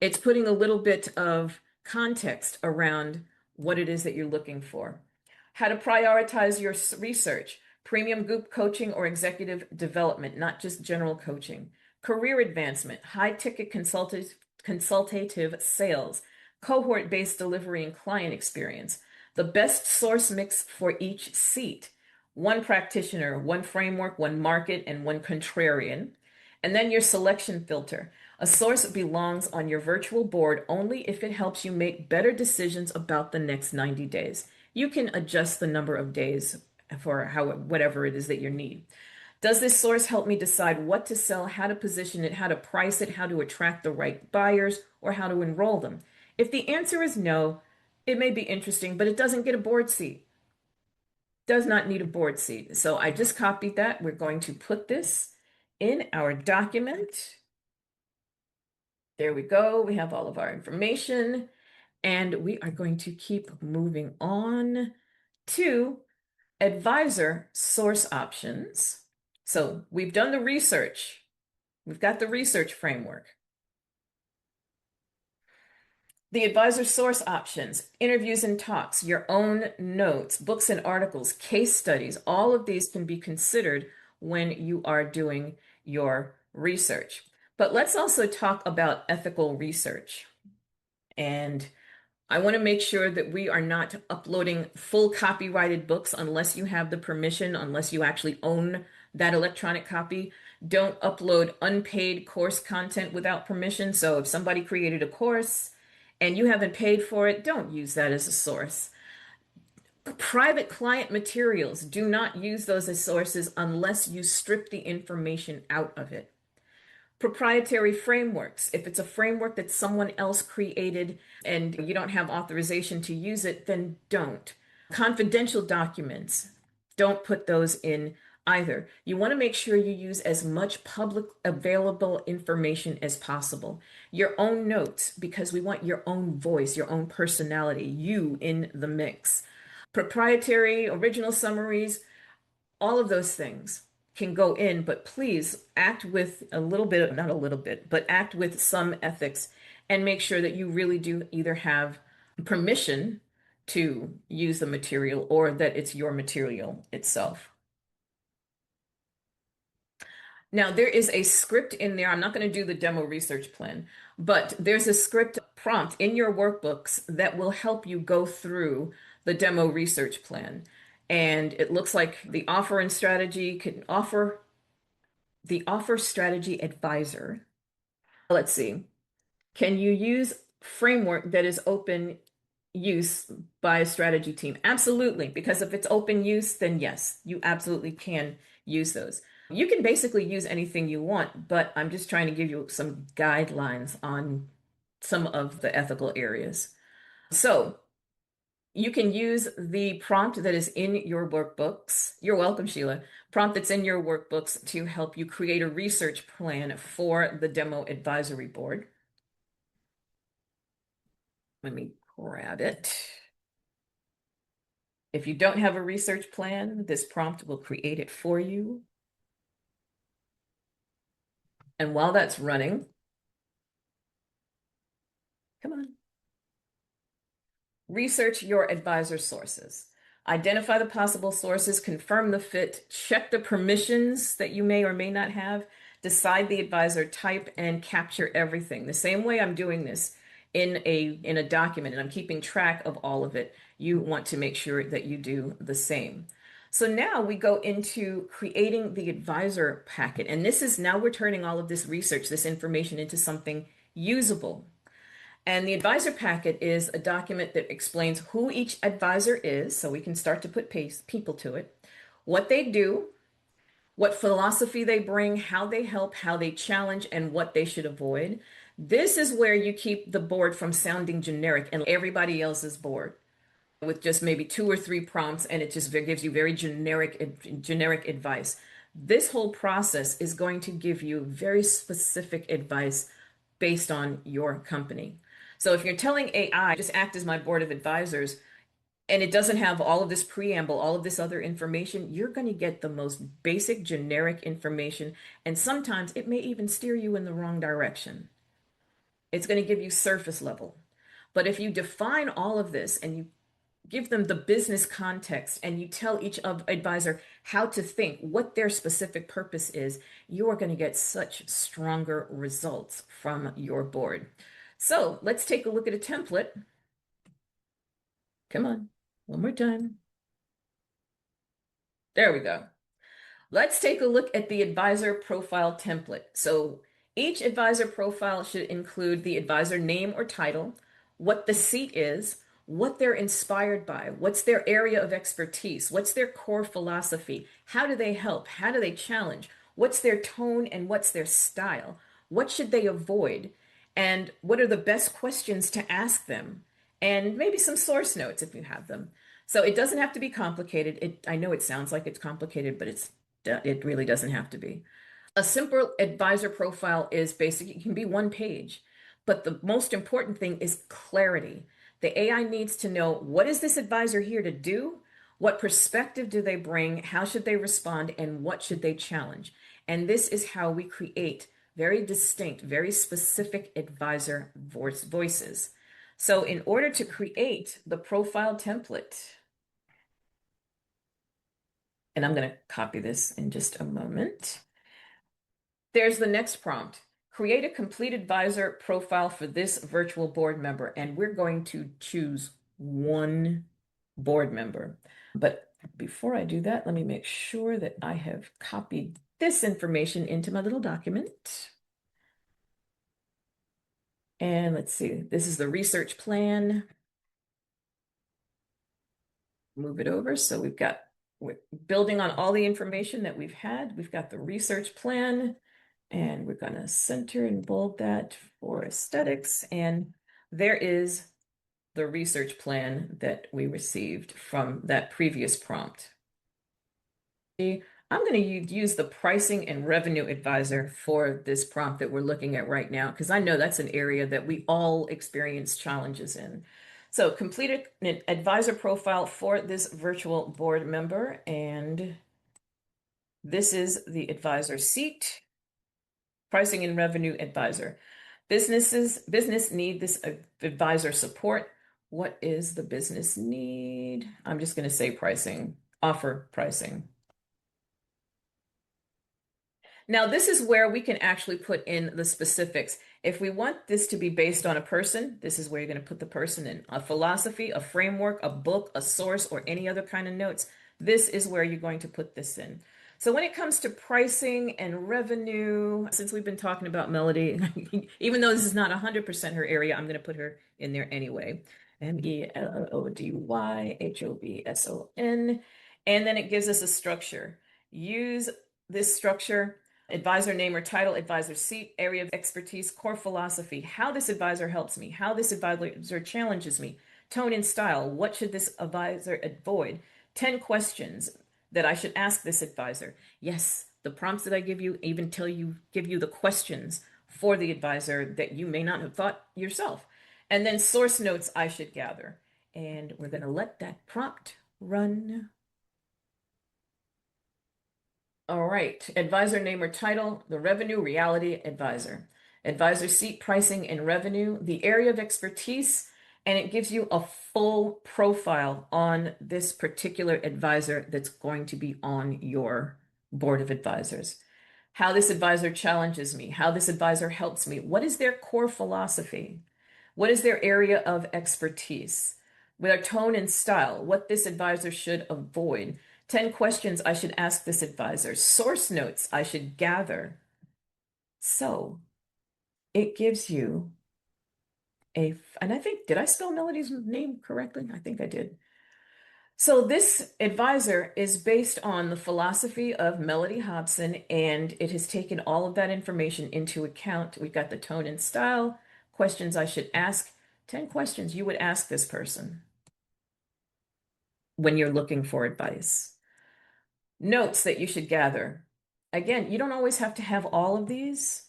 It's putting a little bit of context around what it is that you're looking for. How to prioritize your research, premium group coaching or executive development, not just general coaching. Career advancement, high ticket consultative sales, cohort based delivery and client experience. The best source mix for each seat. One practitioner, one framework, one market, and one contrarian. And then your selection filter. A source belongs on your virtual board only if it helps you make better decisions about the next 90 days. You can adjust the number of days for whatever it is that you need. Does this source help me decide what to sell, how to position it, how to price it, how to attract the right buyers, or how to enroll them? If the answer is no, it may be interesting, but it doesn't get a board seat. Does not need a board seat. So I just copied that. We're going to put this in our document. There we go. We have all of our information, and we are going to keep moving on to advisor source options. So we've done the research. We've got the research framework. The advisor source options, interviews and talks, your own notes, books and articles, case studies, all of these can be considered when you are doing your research. But let's also talk about ethical research. And I want to make sure that we are not uploading full copyrighted books unless you have the permission, unless you actually own that electronic copy. Don't upload unpaid course content without permission. So if somebody created a course and you haven't paid for it, don't use that as a source. Private client materials, do not use those as sources unless you strip the information out of it. Proprietary frameworks. If it's a framework that someone else created and you don't have authorization to use it, then don't. Confidential documents, don't put those in either. You want to make sure you use as much public available information as possible. Your own notes, because we want your own voice, your own personality, you in the mix. Proprietary, original summaries, all of those things can go in, but please act with a little bit, not a little bit, but act with some ethics and make sure that you really do either have permission to use the material or that it's your material itself. Now, there is a script in there. I'm not going to do the demo research plan, but there's a script prompt in your workbooks that will help you go through the demo research plan. And it looks like the offer strategy advisor. Let's see. Can you use framework that is open use by a strategy team? Absolutely, because if it's open use, then yes, you absolutely can use those. You can basically use anything you want, but I'm just trying to give you some guidelines on some of the ethical areas. So you can use the prompt that is in your workbooks. You're welcome, Sheila. Prompt that's in your workbooks to help you create a research plan for the demo advisory board. Let me grab it. If you don't have a research plan, this prompt will create it for you. And while that's running, come on, research your advisor sources. Identify the possible sources, confirm the fit, check the permissions that you may or may not have, decide the advisor type, and capture everything. The same way I'm doing this in a document and I'm keeping track of all of it, you want to make sure that you do the same. So now we go into creating the advisor packet. And this is now we're turning all of this research, this information into something usable. And the advisor packet is a document that explains who each advisor is, so we can start to put people to it, what they do, what philosophy they bring, how they help, how they challenge, and what they should avoid. This is where you keep the board from sounding generic and everybody else's board with just maybe two or three prompts, and it just gives you very generic advice. This whole process is going to give you very specific advice based on your company. So if you're telling AI, just act as my board of advisors, and it doesn't have all of this preamble, all of this other information, you're going to get the most basic generic information. And sometimes it may even steer you in the wrong direction. It's going to give you surface level. But if you define all of this and you give them the business context and you tell each of advisor how to think, what their specific purpose is, you are going to get such stronger results from your board. So let's take a look at a template. Come on, one more time. There we go. Let's take a look at the advisor profile template. So each advisor profile should include the advisor name or title, what the seat is, what they're inspired by, what's their area of expertise, what's their core philosophy, how do they help, how do they challenge, what's their tone and what's their style, what should they avoid, and what are the best questions to ask them, and maybe some source notes if you have them. So it doesn't have to be complicated. I know it sounds like it's complicated, but it really doesn't have to be. A simple advisor profile is basic. It can be one page, but the most important thing is clarity. The AI needs to know, what is this advisor here to do? What perspective do they bring? How should they respond? And what should they challenge? And this is how we create very distinct, very specific advisor voices. So in order to create the profile template, and I'm going to copy this in just a moment. There's the next prompt. Create a complete advisor profile for this virtual board member, and we're going to choose one board member. But before I do that, let me make sure that I have copied this information into my little document. And let's see, this is the research plan. Move it over. So we're building on all the information that we've had. We've got the research plan. And we're going to center and bold that for aesthetics. And there is the research plan that we received from that previous prompt. I'm going to use the pricing and revenue advisor for this prompt that we're looking at right now, because I know that's an area that we all experience challenges in. So complete an advisor profile for this virtual board member. And this is the advisor seat. Pricing and revenue advisor. Business need this advisor support. What is the business need? I'm just going to say pricing, offer pricing. Now, this is where we can actually put in the specifics. If we want this to be based on a person, this is where you're going to put the person in. A philosophy, a framework, a book, a source, or any other kind of notes. This is where you're going to put this in. So when it comes to pricing and revenue, since we've been talking about Melody, even though this is not 100% her area, I'm going to put her in there anyway. Melodybson. And then it gives us a structure. Use this structure, advisor name or title, advisor seat, area of expertise, core philosophy, how this advisor helps me, how this advisor challenges me, tone and style, what should this advisor avoid, 10 questions that I should ask this advisor. Yes, the prompts that I give you even give you the questions for the advisor that you may not have thought yourself. And then source notes I should gather. And we're going to let that prompt run. All right. Advisor name or title, the revenue reality advisor. Advisor seat pricing and revenue, the area of expertise, and it gives you a full profile on this particular advisor that's going to be on your board of advisors. How this advisor challenges me, how this advisor helps me, what is their core philosophy? What is their area of expertise? With our tone and style, what this advisor should avoid. 10 questions I should ask this advisor. Source notes I should gather. So it gives you and I think, did I spell Melody's name correctly? I think I did. So this advisor is based on the philosophy of Melody Hobson, and it has taken all of that information into account. We've got the tone and style, questions I should ask, 10 questions you would ask this person when you're looking for advice. Notes that you should gather. Again, you don't always have to have all of these,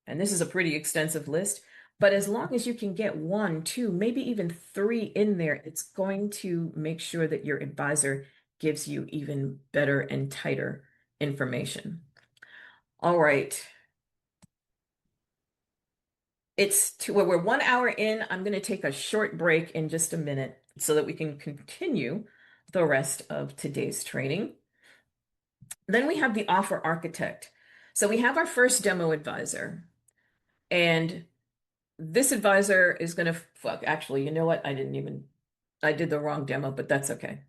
and this is a pretty extensive list, but as long as you can get one, two, maybe even three in there, it's going to make sure that your advisor gives you even better and tighter information. All right. We're 1 hour in. I'm going to take a short break in just a minute so that we can continue the rest of today's training. Then we have the offer architect. So we have our first demo advisor, and this advisor is going to, fuck, actually, you know what? I did the wrong demo, but that's okay.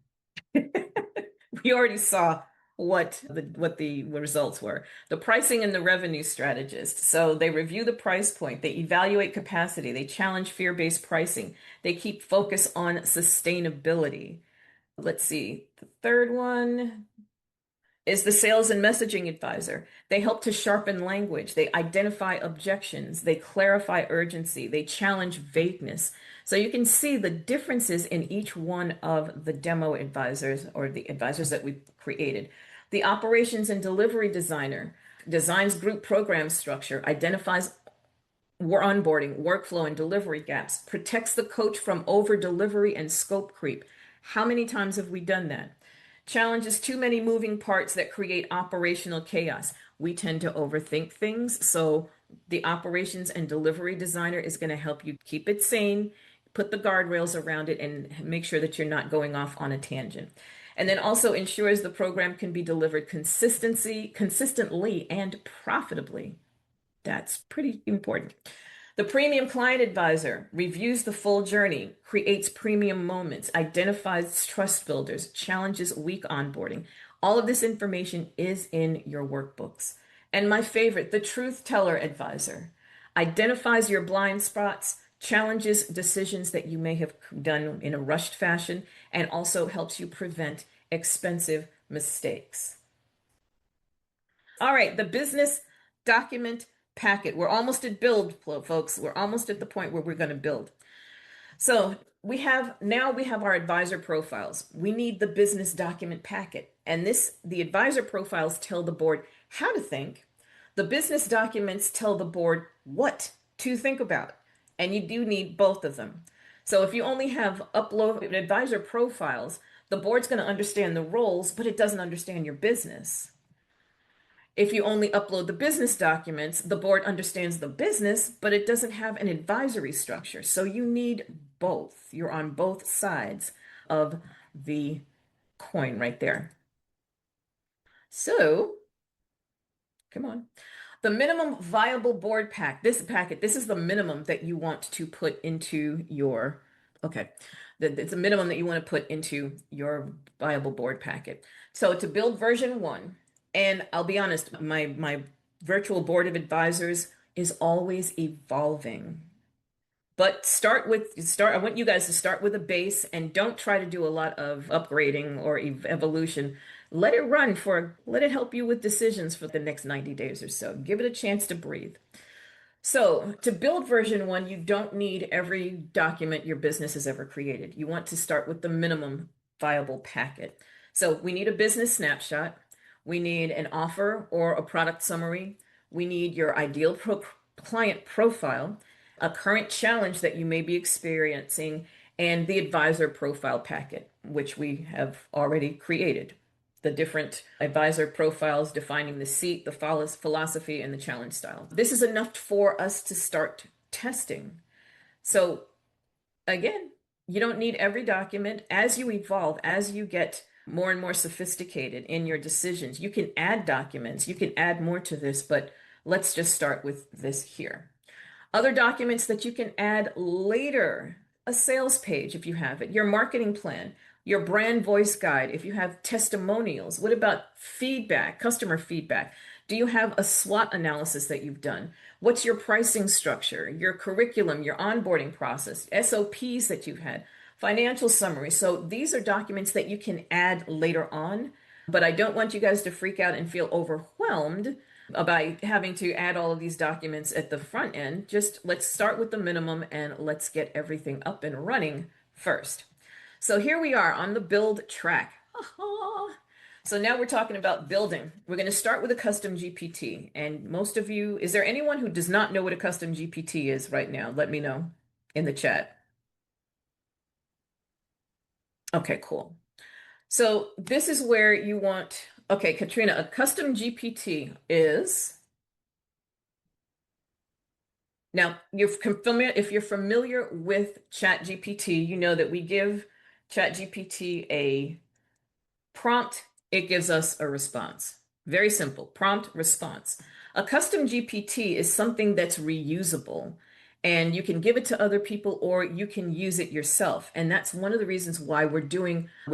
We already saw what the results were. The pricing and the revenue strategist. So they review the price point, they evaluate capacity, they challenge fear-based pricing, they keep focus on sustainability. Let's see, the third one is the sales and messaging advisor. They help to sharpen language. They identify objections. They clarify urgency. They challenge vagueness. So you can see the differences in each one of the demo advisors or the advisors that we've created. The operations and delivery designer designs group program structure, identifies onboarding, workflow, and delivery gaps, protects the coach from over delivery and scope creep. How many times have we done that? Challenges too many moving parts that create operational chaos. We tend to overthink things, so the operations and delivery designer is going to help you keep it sane, put the guardrails around it, and make sure that you're not going off on a tangent. And then also ensures the program can be delivered consistently and profitably. That's pretty important. The premium client advisor reviews the full journey, creates premium moments, identifies trust builders, challenges weak onboarding. All of this information is in your workbooks. And my favorite, the truth teller advisor, identifies your blind spots, challenges decisions that you may have done in a rushed fashion, and also helps you prevent expensive mistakes. All right, the business document packet. We're almost at build, folks. We're almost at the point where we're going to build. So we have our advisor profiles. We need the business document packet. And the advisor profiles tell the board how to think. The business documents tell the board what to think about. And you do need both of them. So if you only have upload advisor profiles, the board's going to understand the roles, but it doesn't understand your business. If you only upload the business documents, the board understands the business, but it doesn't have an advisory structure. So you need both. You're on both sides of the coin right there. So, come on. The minimum viable board this packet, this is the minimum that you want to put into your Okay. It's a minimum that you want to put into your viable board packet. So to build version one, and I'll be honest, my virtual board of advisors is always evolving. But I want you guys to start with a base and don't try to do a lot of upgrading or evolution. Let it help you with decisions for the next 90 days or so. Give it a chance to breathe. So, to build version one, you don't need every document your business has ever created. You want to start with the minimum viable packet. So, we need a business snapshot. We need an offer or a product summary. We need your client profile, a current challenge that you may be experiencing, and the advisor profile packet, which we have already created. The different advisor profiles defining the seat, the philosophy, and the challenge style. This is enough for us to start testing. So again, you don't need every document. As you evolve, as you get more and more sophisticated in your decisions, you can add documents, you can add more to this, but let's just start with this here. Other documents that you can add later, a sales page if you have it, your marketing plan, your brand voice guide, if you have testimonials. What about feedback, customer feedback? Do you have a SWOT analysis that you've done? What's your pricing structure, your curriculum, your onboarding process, SOPs that you've had, financial summary? So these are documents that you can add later on, but I don't want you guys to freak out and feel overwhelmed by having to add all of these documents at the front end. Just let's start with the minimum and let's get everything up and running first. So here we are on the build track. So now we're talking about building. We're going to start with a custom GPT. And most of you, is there anyone who does not know what a custom GPT is right now? Let me know in the chat. Okay, cool. So this is where you want, okay, Katrina, a custom GPT is, now if you're familiar with ChatGPT, you know that we give ChatGPT a prompt, it gives us a response. Very simple, prompt response. A custom GPT is something that's reusable and you can give it to other people or you can use it yourself. And that's one of the reasons why we're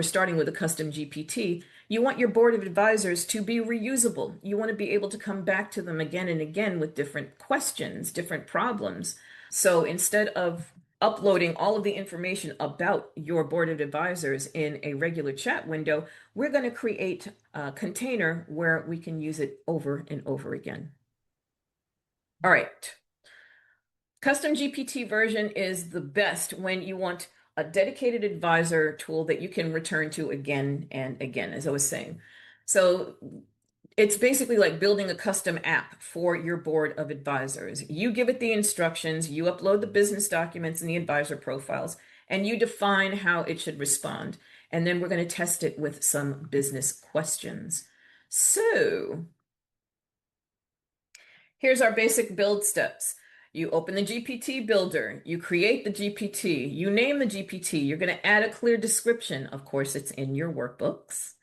starting with a custom GPT. You want your board of advisors to be reusable. You want to be able to come back to them again and again with different questions, different problems. So instead of uploading all of the information about your board of advisors in a regular chat window, we're going to create a container where we can use it over and over again. All right. Custom GPT version is the best when you want a dedicated advisor tool that you can return to again and again, as I was saying. So it's basically like building a custom app for your board of advisors. You give it the instructions, you upload the business documents and the advisor profiles, and you define how it should respond. And then we're going to test it with some business questions. So here's our basic build steps. You open the GPT builder, you create the GPT, you name the GPT, you're going to add a clear description. Of course, it's in your workbooks.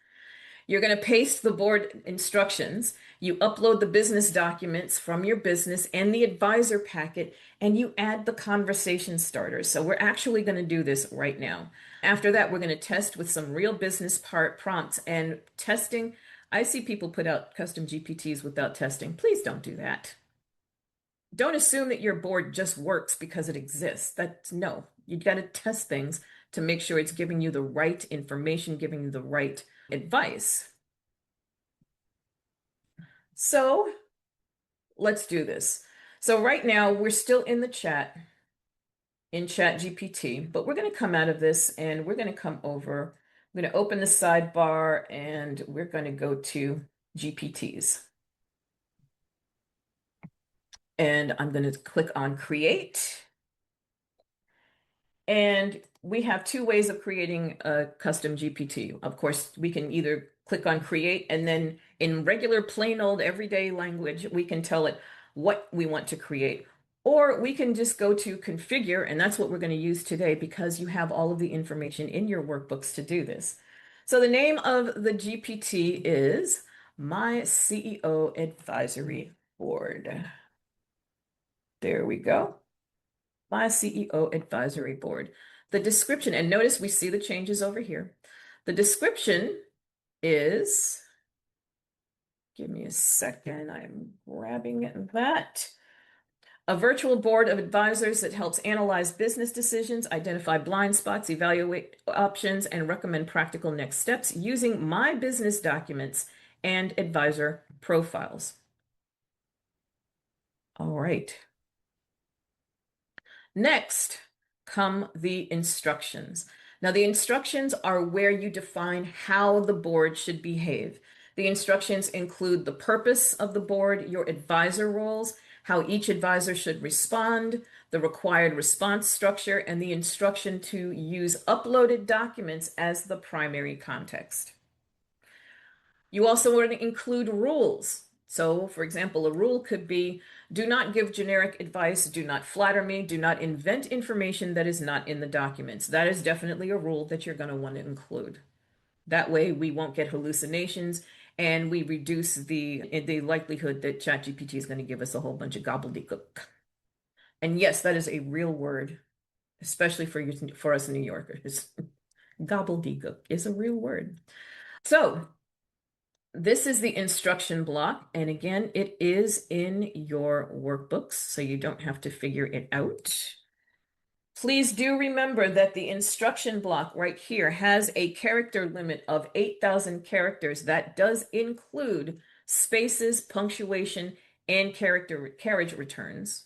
You're going to paste the board instructions. You upload the business documents from your business and the advisor packet, and you add the conversation starters. So we're actually going to do this right now. After that, we're going to test with some real business prompts and testing. I see people put out custom GPTs without testing. Please don't do that. Don't assume that your board just works because it exists. No, you've got to test things to make sure it's giving you the right information, giving you the right advice. So let's do this. So right now we're still in the chat in ChatGPT, but we're going to come out of this and we're going to come over. I'm going to open the sidebar and we're going to go to GPTs. And I'm going to click on create. And we have two ways of creating a custom GPT. Of course, we can either click on create and then in regular plain old everyday language, we can tell it what we want to create. Or we can just go to configure, and that's what we're going to use today because you have all of the information in your workbooks to do this. So the name of the GPT is My CEO Advisory Board. There we go. My CEO Advisory Board. The description, and notice we see the changes over here. The description is, give me a second, I'm grabbing that. A virtual board of advisors that helps analyze business decisions, identify blind spots, evaluate options, and recommend practical next steps using my business documents and advisor profiles. All right. Next come the instructions. Now, the instructions are where you define how the board should behave. The instructions include the purpose of the board, your advisor roles, how each advisor should respond, the required response structure, and the instruction to use uploaded documents as the primary context. You also want to include rules. So, for example, a rule could be do not give generic advice, do not flatter me, do not invent information that is not in the documents. That is definitely a rule that you're going to want to include. That way, we won't get hallucinations and we reduce the likelihood that ChatGPT is going to give us a whole bunch of gobbledygook. And yes, that is a real word, especially for us New Yorkers. Gobbledygook is a real word. So, this is the instruction block, and again, it is in your workbooks, so you don't have to figure it out. Please do remember that the instruction block right here has a character limit of 8,000 characters. That does include spaces, punctuation, and carriage returns.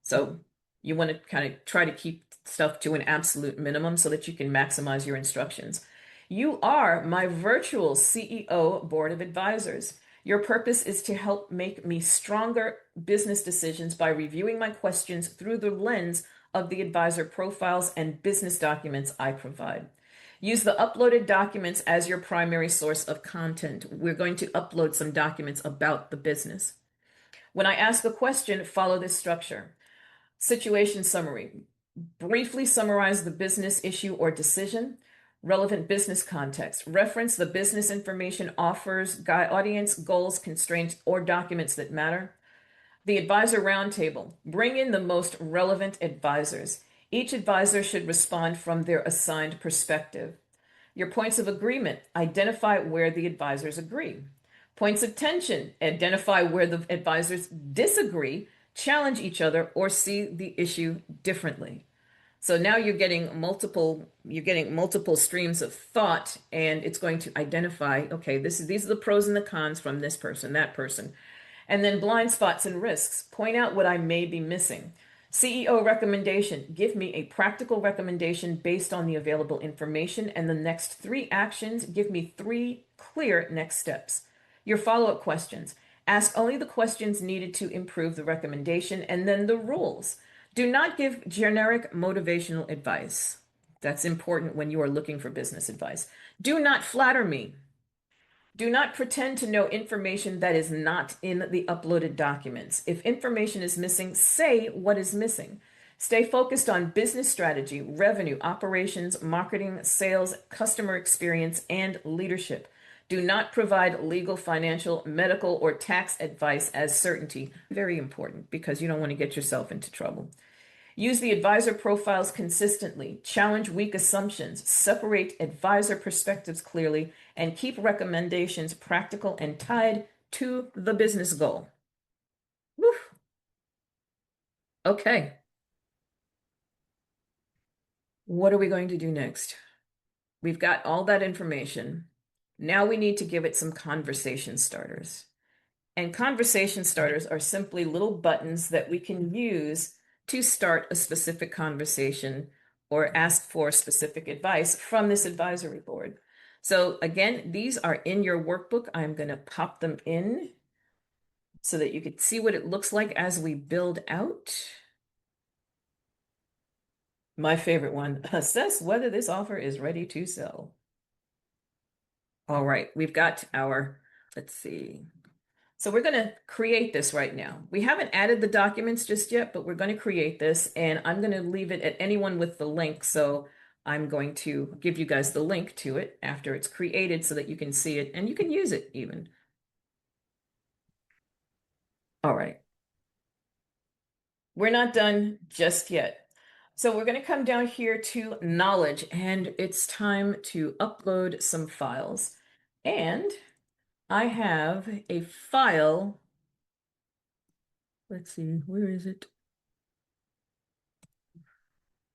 So you want to kind of try to keep stuff to an absolute minimum so that you can maximize your instructions. You are my virtual CEO board of advisors. Your purpose is to help make me stronger business decisions by reviewing my questions through the lens of the advisor profiles and business documents I provide. Use the uploaded documents as your primary source of content. We're going to upload some documents about the business. When I ask a question, follow this structure. Situation summary. Briefly summarize the business issue or decision. Relevant business context. Reference the business information, offers, audience, goals, constraints, or documents that matter. The advisor roundtable. Bring in the most relevant advisors. Each advisor should respond from their assigned perspective. Your points of agreement. Identify where the advisors agree. Points of tension. Identify where the advisors disagree, challenge each other, or see the issue differently. So now you're getting multiple streams of thought, and it's going to identify, okay, these are the pros and the cons from this person, that person. And then blind spots and risks. Point out what I may be missing. CEO recommendation. Give me a practical recommendation based on the available information, and the next 3 actions. Give me 3 clear next steps. Your follow-up questions. Ask only the questions needed to improve the recommendation, and then the rules. Do not give generic motivational advice. That's important when you are looking for business advice. Do not flatter me. Do not pretend to know information that is not in the uploaded documents. If information is missing, say what is missing. Stay focused on business strategy, revenue, operations, marketing, sales, customer experience, and leadership. Do not provide legal, financial, medical, or tax advice as certainty. Very important because you don't want to get yourself into trouble. Use the advisor profiles consistently, challenge weak assumptions, separate advisor perspectives clearly, and keep recommendations practical and tied to the business goal. Whew. Okay, what are we going to do next? We've got all that information. Now we need to give it some conversation starters. And conversation starters are simply little buttons that we can use to start a specific conversation or ask for specific advice from this advisory board. So again, these are in your workbook. I'm going to pop them in so that you can see what it looks like as we build out. My favorite one, assess whether this offer is ready to sell. All right, we've got our, let's see. So we're going to create this right now. We haven't added the documents just yet, but we're going to create this, and I'm going to leave it at anyone with the link. So I'm going to give you guys the link to it after it's created so that you can see it and you can use it even. All right. We're not done just yet. So we're going to come down here to knowledge, and it's time to upload some files. And I have a file. Let's see, where is it?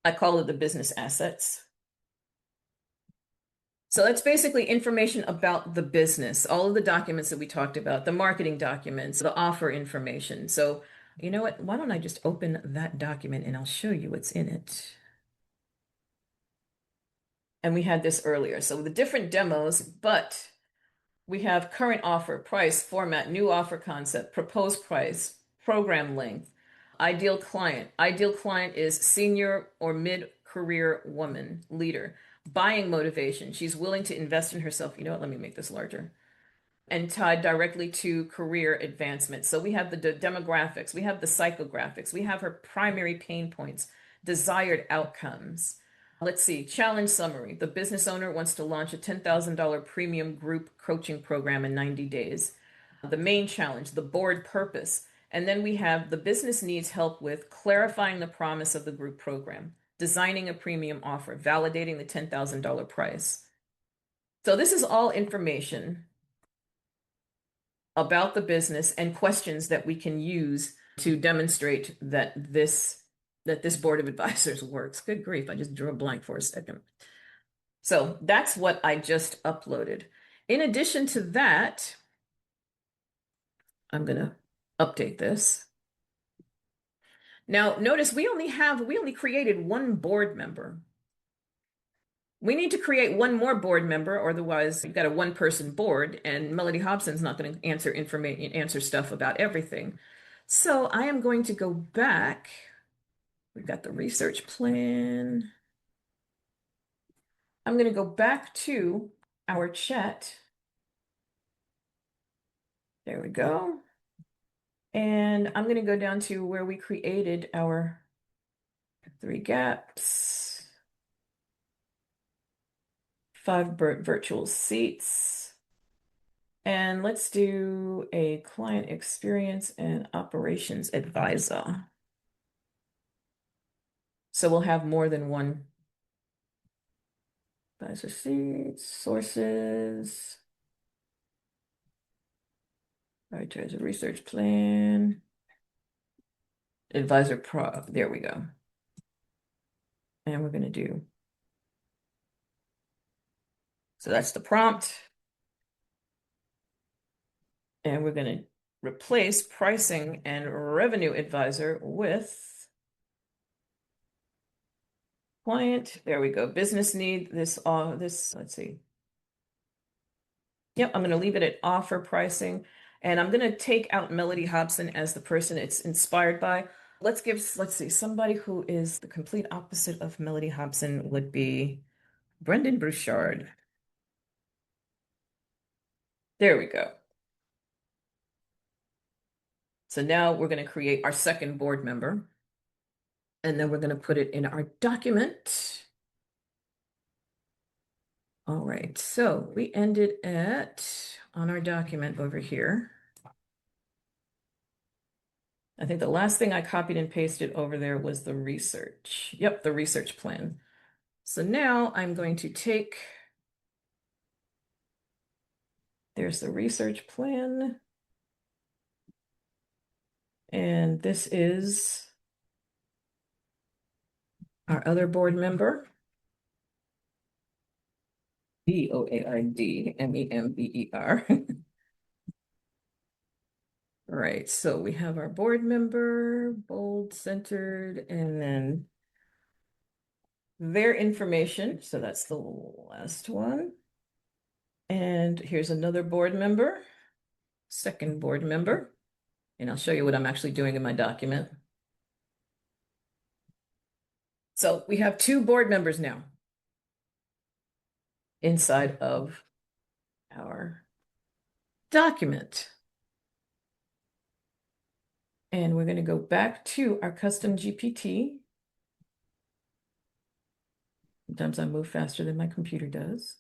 I call it the business assets. So that's basically information about the business, all of the documents that we talked about, the marketing documents, the offer information. So, you know what? Why don't I just open that document and I'll show you what's in it. And we had this earlier. So the different demos, but we have current offer, price, format, new offer concept, proposed price, program length, ideal client. Ideal client is senior or mid-career woman, leader. Buying motivation. She's willing to invest in herself. You know what? Let me make this larger. And tied directly to career advancement. So we have the demographics, we have the psychographics, we have her primary pain points, desired outcomes. Let's see, challenge summary. The business owner wants to launch a $10,000 premium group coaching program in 90 days. The main challenge, the board purpose. And then we have the business needs help with clarifying the promise of the group program, designing a premium offer, validating the $10,000 price. So this is all information about the business and questions that we can use to demonstrate that this board of advisors works. Good grief, I just drew a blank for a second. So that's what I just uploaded. In addition to that, I'm going to update this. Now, notice we only created one board member. We need to create one more board member, or otherwise you've got a one-person board, and Melody Hobson's not going to answer stuff about everything. So I am going to go back. We've got the research plan. I'm going to go back to our chat. There we go. And I'm going to go down to where we created our 3 gaps, 5 virtual seats. And let's do a client experience and operations advisor. So we'll have more than one advisor seats, sources. All right, there's a research plan. Advisor pro, there we go. And we're gonna do, so that's the prompt. And we're gonna replace pricing and revenue advisor with client. There we go. Business need, this, let's see. Yep, I'm going to leave it at offer pricing. And I'm going to take out Melody Hobson as the person it's inspired by. Let's see, somebody who is the complete opposite of Melody Hobson would be Brendan Bouchard. There we go. So now we're going to create our second board member. And then we're going to put it in our document. All right, so we ended on our document over here. I think the last thing I copied and pasted over there was the research. Yep, the research plan. So now I'm going to take, there's the research plan. And this is our other board member, Boardmember. All right, so we have our board member, bold, centered, and then their information. So that's the last one. And here's another board member, second board member. And I'll show you what I'm actually doing in my document. So we have 2 board members now inside of our document. And we're going to go back to our custom GPT. Sometimes I move faster than my computer does.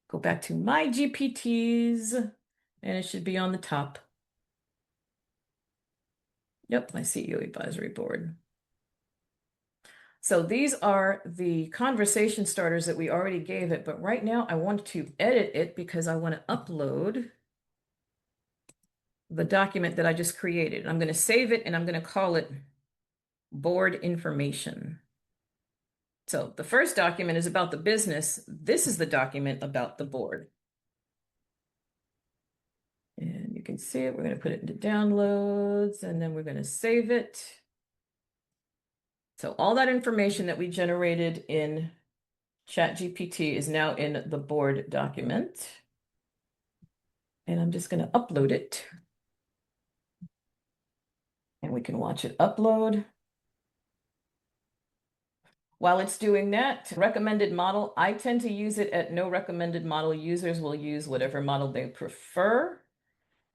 Go back to my GPTs, and it should be on the top. Yep, my CEO advisory board. So these are the conversation starters that we already gave it, but right now I want to edit it because I want to upload the document that I just created. I'm going to save it and I'm going to call it board information. So the first document is about the business. This is the document about the board. And you can see it. We're going to put it into downloads and then we're going to save it. So all that information that we generated in ChatGPT is now in the board document. And I'm just going to upload it. And we can watch it upload. While it's doing that, recommended model, I tend to use it at no recommended model. Users will use whatever model they prefer.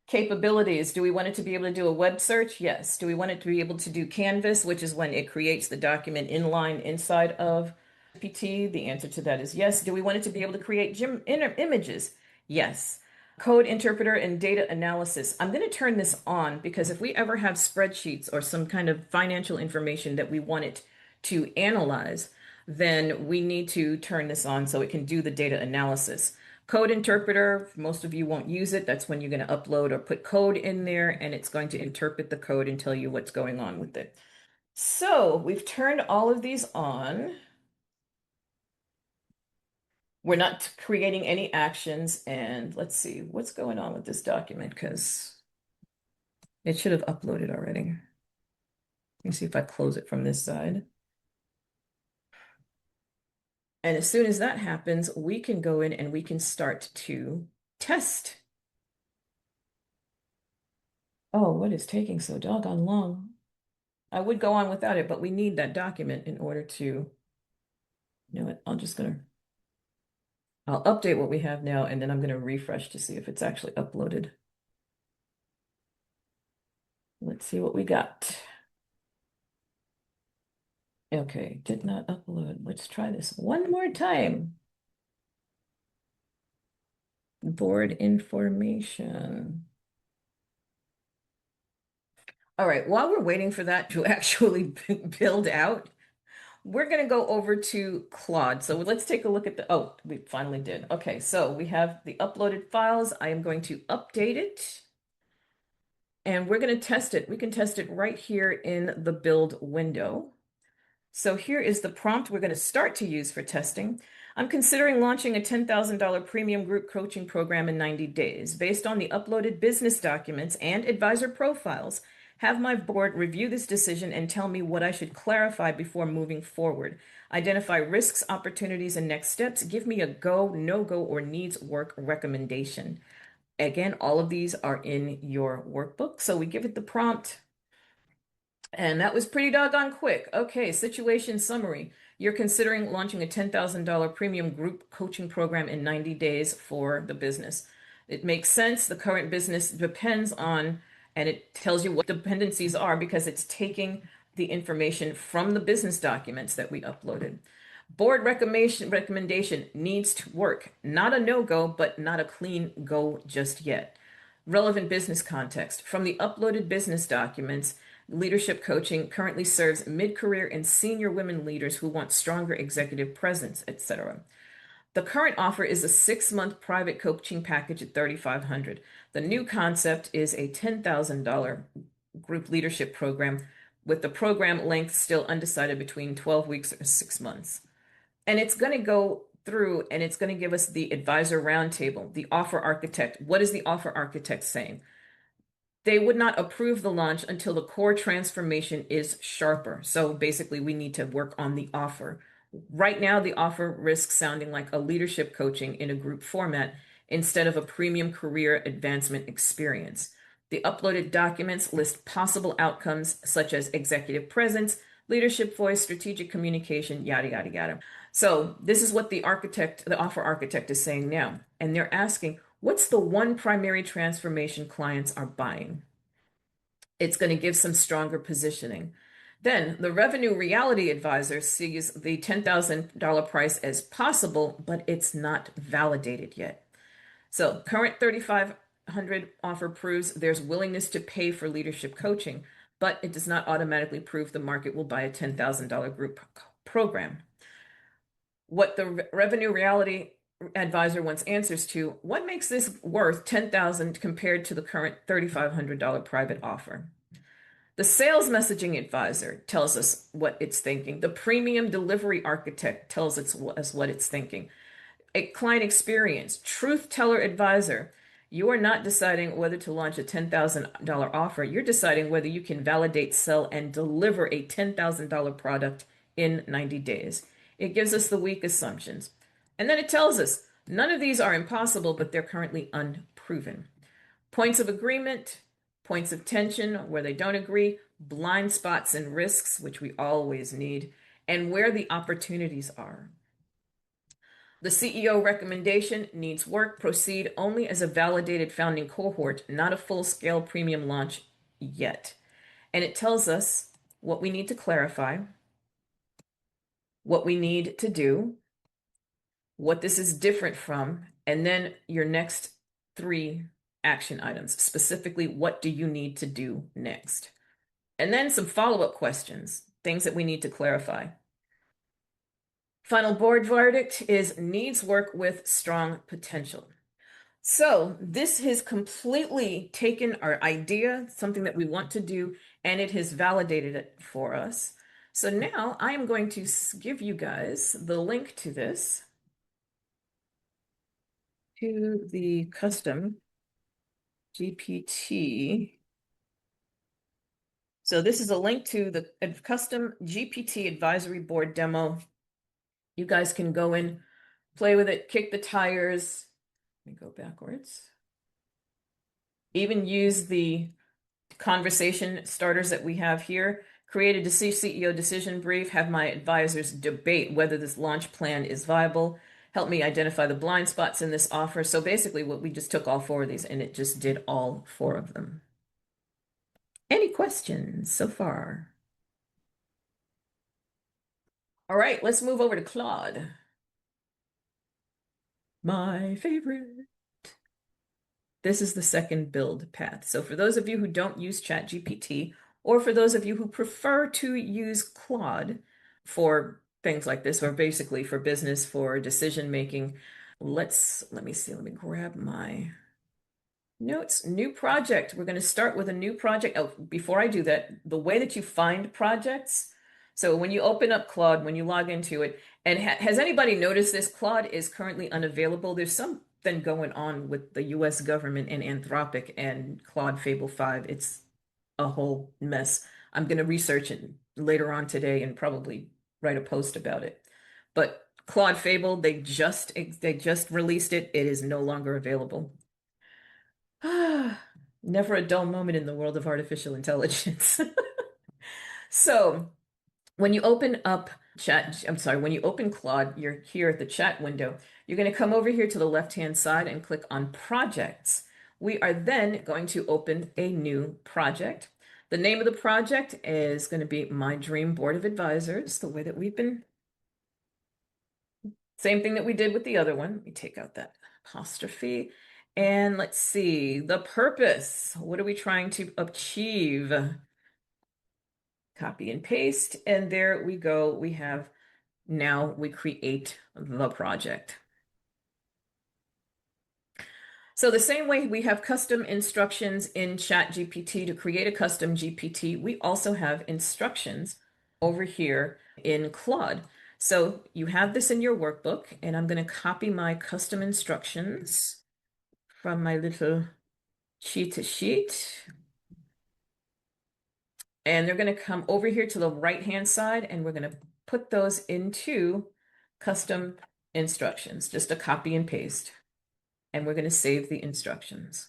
Capabilities, do we want it to be able to do a web search? Yes. Do we want it to be able to do Canvas, which is when it creates the document inline inside of GPT? The answer to that is yes. Do we want it to be able to create images? Yes. Code interpreter and data analysis. I'm going to turn this on because if we ever have spreadsheets or some kind of financial information that we want it to analyze, then we need to turn this on so it can do the data analysis. Code interpreter, most of you won't use it. That's when you're going to upload or put code in there and it's going to interpret the code and tell you what's going on with it. So we've turned all of these on. We're not creating any actions. And let's see what's going on with this document because it should have uploaded already. Let me see if I close it from this side. And as soon as that happens, we can go in and we can start to test. Oh, what is taking so doggone long? I would go on without it, but we need that document in order to, you know what, I'll update what we have now and then I'm gonna refresh to see if it's actually uploaded. Let's see what we got. Okay, did not upload. Let's try this one more time. Board information. All right, while we're waiting for that to actually build out, we're going to go over to Claude. So let's take a look at oh, we finally did. Okay, so we have the uploaded files. I am going to update it and we're going to test it. We can test it right here in the build window. So here is the prompt we're going to start to use for testing. I'm considering launching a $10,000 premium group coaching program in 90 days. Based on the uploaded business documents and advisor profiles, have my board review this decision and tell me what I should clarify before moving forward. Identify risks, opportunities, and next steps. Give me a go, no-go, or needs work recommendation. Again, all of these are in your workbook. So we give it the prompt. And that was pretty doggone quick. Okay, situation summary. You're considering launching a $10,000 premium group coaching program in 90 days for the business. It makes sense. The current business depends on, and it tells you what dependencies are because it's taking the information from the business documents that we uploaded. Board recommendation needs to work. Not a no-go, but not a clean go just yet. Relevant business context. From the uploaded business documents, leadership coaching currently serves mid-career and senior women leaders who want stronger executive presence, etc. The current offer is a 6-month private coaching package at $3,500. The new concept is a $10,000 group leadership program with the program length still undecided between 12 weeks or 6 months. And it's going to go through and it's going to give us the advisor roundtable, the offer architect. What is the offer architect saying? They would not approve the launch until the core transformation is sharper. So basically, we need to work on the offer. Right now, the offer risks sounding like a leadership coaching in a group format instead of a premium career advancement experience. The uploaded documents list possible outcomes such as executive presence, leadership voice, strategic communication, yada, yada, yada. So this is what the offer architect is saying now. And they're asking, what's the one primary transformation clients are buying? It's going to give some stronger positioning. Then the revenue reality advisor sees the $10,000 price as possible, but it's not validated yet. So current 3,500 offer proves there's willingness to pay for leadership coaching, but it does not automatically prove the market will buy a $10,000 group program. What the revenue reality advisor wants answers to, what makes this worth $10,000 compared to the current $3,500 private offer? The sales messaging advisor tells us what it's thinking. The premium delivery architect tells us what it's thinking. A client experience, truth teller advisor. You are not deciding whether to launch a $10,000 offer. You're deciding whether you can validate, sell, and deliver a $10,000 product in 90 days. It gives us the weak assumptions. And then it tells us none of these are impossible, but they're currently unproven. Points of agreement, points of tension where they don't agree, blind spots and risks, which we always need, and where the opportunities are. The CEO recommendation needs work. Proceed only as a validated founding cohort, not a full-scale premium launch yet. And it tells us what we need to clarify, what we need to do, what this is different from, and then your next 3 action items. Specifically, what do you need to do next? And then some follow-up questions, things that we need to clarify. Final board verdict is needs work with strong potential. So this has completely taken our idea, something that we want to do, and it has validated it for us. So now I am going to give you guys the link to this, to the custom GPT. So this is a link to the custom GPT advisory board demo. You guys can go in, play with it, kick the tires. Let me go backwards. Even use the conversation starters that we have here. Create a CEO decision brief. Have my advisors debate whether this launch plan is viable. Help me identify the blind spots in this offer. So basically what we just took all 4 of these and it just did all 4 of them. Any questions so far? All right, let's move over to Claude. My favorite. This is the second build path. So for those of you who don't use ChatGPT, or for those of you who prefer to use Claude for things like this, or basically for business, for decision making, let me see, let me grab my notes. New project. We're going to start with a new project. Oh, before I do that, the way that you find projects. So when you open up Claude, when you log into it, and has anybody noticed this? Claude is currently unavailable. There's something going on with the US government and Anthropic and Claude Fable 5. It's a whole mess. I'm going to research it later on today and probably write a post about it. But Claude Fable, they just released it. It is no longer available. Never a dull moment in the world of artificial intelligence. So when you open up when you open Claude, you're here at the chat window. You're going to come over here to the left-hand side and click on projects. We are then going to open a new project. The name of the project is going to be My Dream Board of Advisors, the way that same thing that we did with the other one. Let me take out that apostrophe. And let's see, the purpose. What are we trying to achieve? Copy and paste. And there we go. Now we create the project. So the same way we have custom instructions in ChatGPT to create a custom GPT, we also have instructions over here in Claude. So you have this in your workbook, and I'm going to copy my custom instructions from my little cheat sheet. And they're going to come over here to the right-hand side, and we're going to put those into custom instructions, just a copy and paste. And we're going to save the instructions.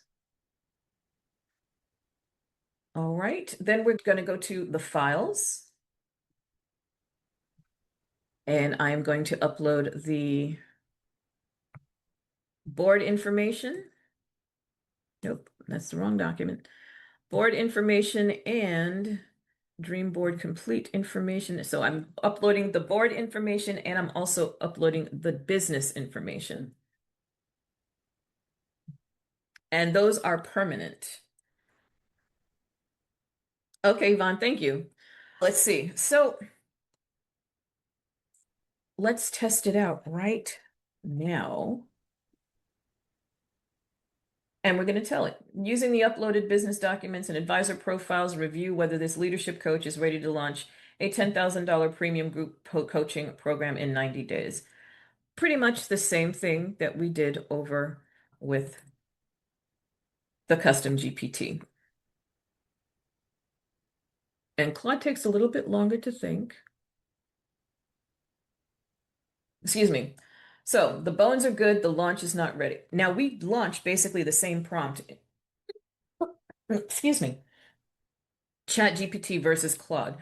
All right, then we're going to go to the files. And I'm going to upload the board information. Nope, that's the wrong document. Board information and Dream Board complete information. So I'm uploading the board information and I'm also uploading the business information. And those are permanent. Okay, Yvonne, thank you. Let's see. So let's test it out right now. And we're going to tell it. Using the uploaded business documents and advisor profiles, review whether this leadership coach is ready to launch a $10,000 premium group coaching program in 90 days. Pretty much the same thing that we did over with the custom GPT. And Claude takes a little bit longer to think. Excuse me. So the bones are good, the launch is not ready. Now we launched basically the same prompt. Excuse me. ChatGPT versus Claude.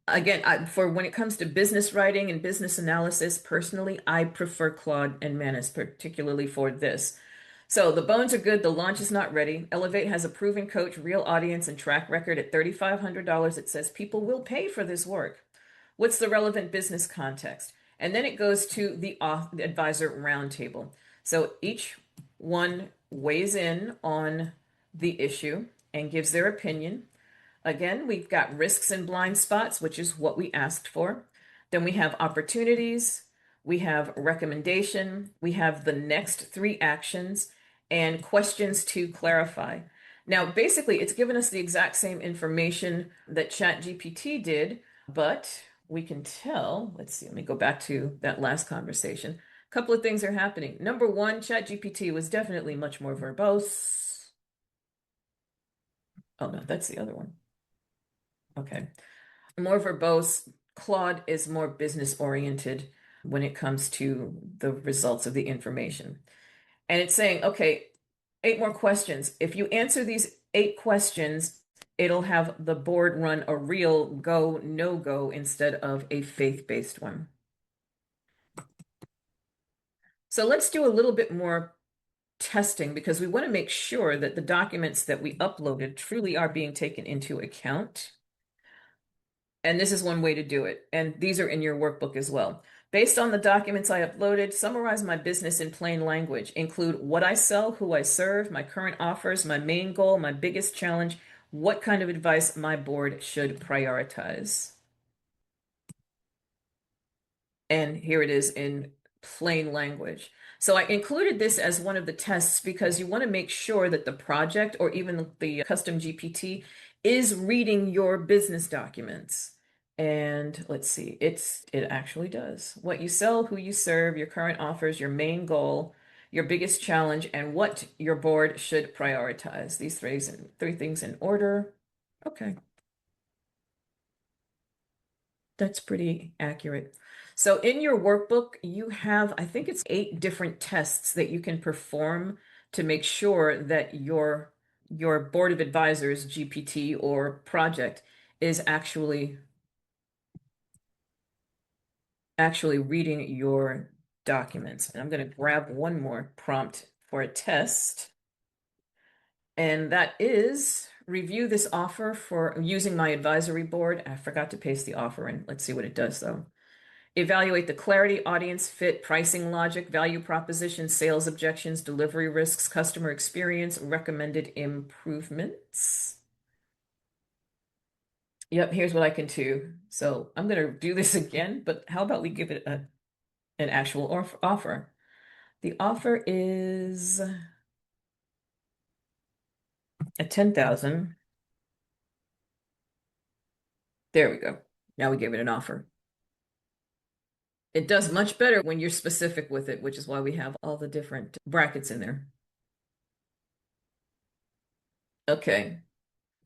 Again, for when it comes to business writing and business analysis, personally, I prefer Claude and Manus, particularly for this. So the bones are good. The launch is not ready. Elevate has a proven coach, real audience, and track record at $3,500. It says people will pay for this work. What's the relevant business context? And then it goes to the advisor roundtable. So each one weighs in on the issue and gives their opinion. Again, we've got risks and blind spots, which is what we asked for. Then we have opportunities, we have recommendation, we have the next three actions, and questions to clarify. Now, basically, it's given us the exact same information that ChatGPT did, but we can tell, let's see, let me go back to that last conversation. A couple of things are happening. Number one, ChatGPT was definitely much more verbose. Oh, no, that's the other one. Okay. More verbose. Claude is more business oriented when it comes to the results of the information. And it's saying, okay, 8 more questions. If you answer these 8 questions, it'll have the board run a real go, no go instead of a faith-based one. So let's do a little bit more testing because we want to make sure that the documents that we uploaded truly are being taken into account. And this is one way to do it. And these are in your workbook as well. Based on the documents I uploaded, summarize my business in plain language. Include what I sell, who I serve, my current offers, my main goal, my biggest challenge, what kind of advice my board should prioritize. And here it is in plain language. So I included this as one of the tests because you want to make sure that the project or even the custom GPT is reading your business documents. And let's see, it actually does. What you sell, who you serve, your current offers, your main goal, your biggest challenge, and what your board should prioritize. These three things in order. Okay. That's pretty accurate. So in your workbook, you have, I think it's 8 different tests that you can perform to make sure that your board of advisors, GPT or project, is actually reading your documents. And I'm going to grab one more prompt for a test. And that is review this offer for using my advisory board. I forgot to paste the offer in. Let's see what it does though. Evaluate the clarity, audience fit, pricing logic, value proposition, sales objections, delivery risks, customer experience, recommended improvements. Yep, here's what I can do. So I'm going to do this again, but how about we give it an actual offer? The offer is at 10,000. There we go. Now we give it an offer. It does much better when you're specific with it, which is why we have all the different brackets in there. Okay.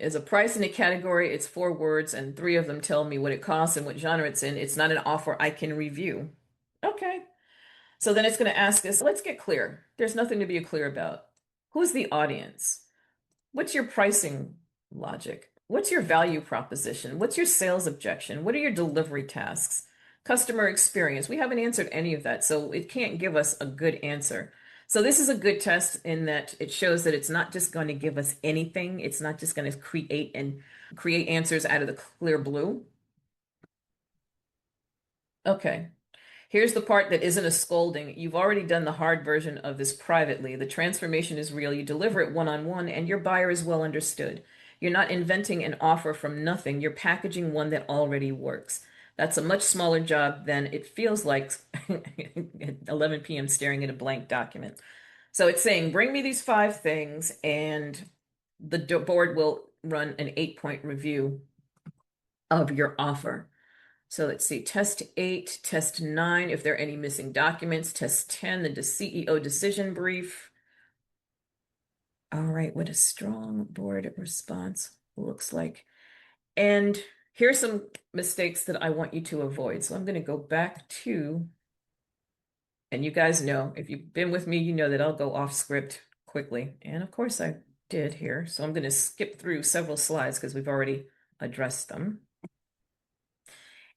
As a price in a category, it's 4 words, and 3 of them tell me what it costs and what genre it's in. It's not an offer I can review. Okay. So then it's going to ask us, let's get clear. There's nothing to be clear about. Who's the audience? What's your pricing logic? What's your value proposition? What's your sales objection? What are your delivery tasks? Customer experience. We haven't answered any of that, so it can't give us a good answer. So this is a good test in that it shows that it's not just going to give us anything. It's not just going to create answers out of the clear blue. Okay. Here's the part that isn't a scolding. You've already done the hard version of this privately. The transformation is real. You deliver it one-on-one, and your buyer is well understood. You're not inventing an offer from nothing. You're packaging one that already works. That's a much smaller job than it feels like at 11 p.m. staring at a blank document. So it's saying, bring me these five things, and the board will run an 8-point review of your offer. So let's see, test 8, test 9, if there are any missing documents, test 10, the CEO decision brief. All right, what a strong board response looks like. And here's some mistakes that I want you to avoid. So I'm going to go back to, and you guys know, if you've been with me, you know that I'll go off script quickly. And of course I did here. So I'm going to skip through several slides because we've already addressed them.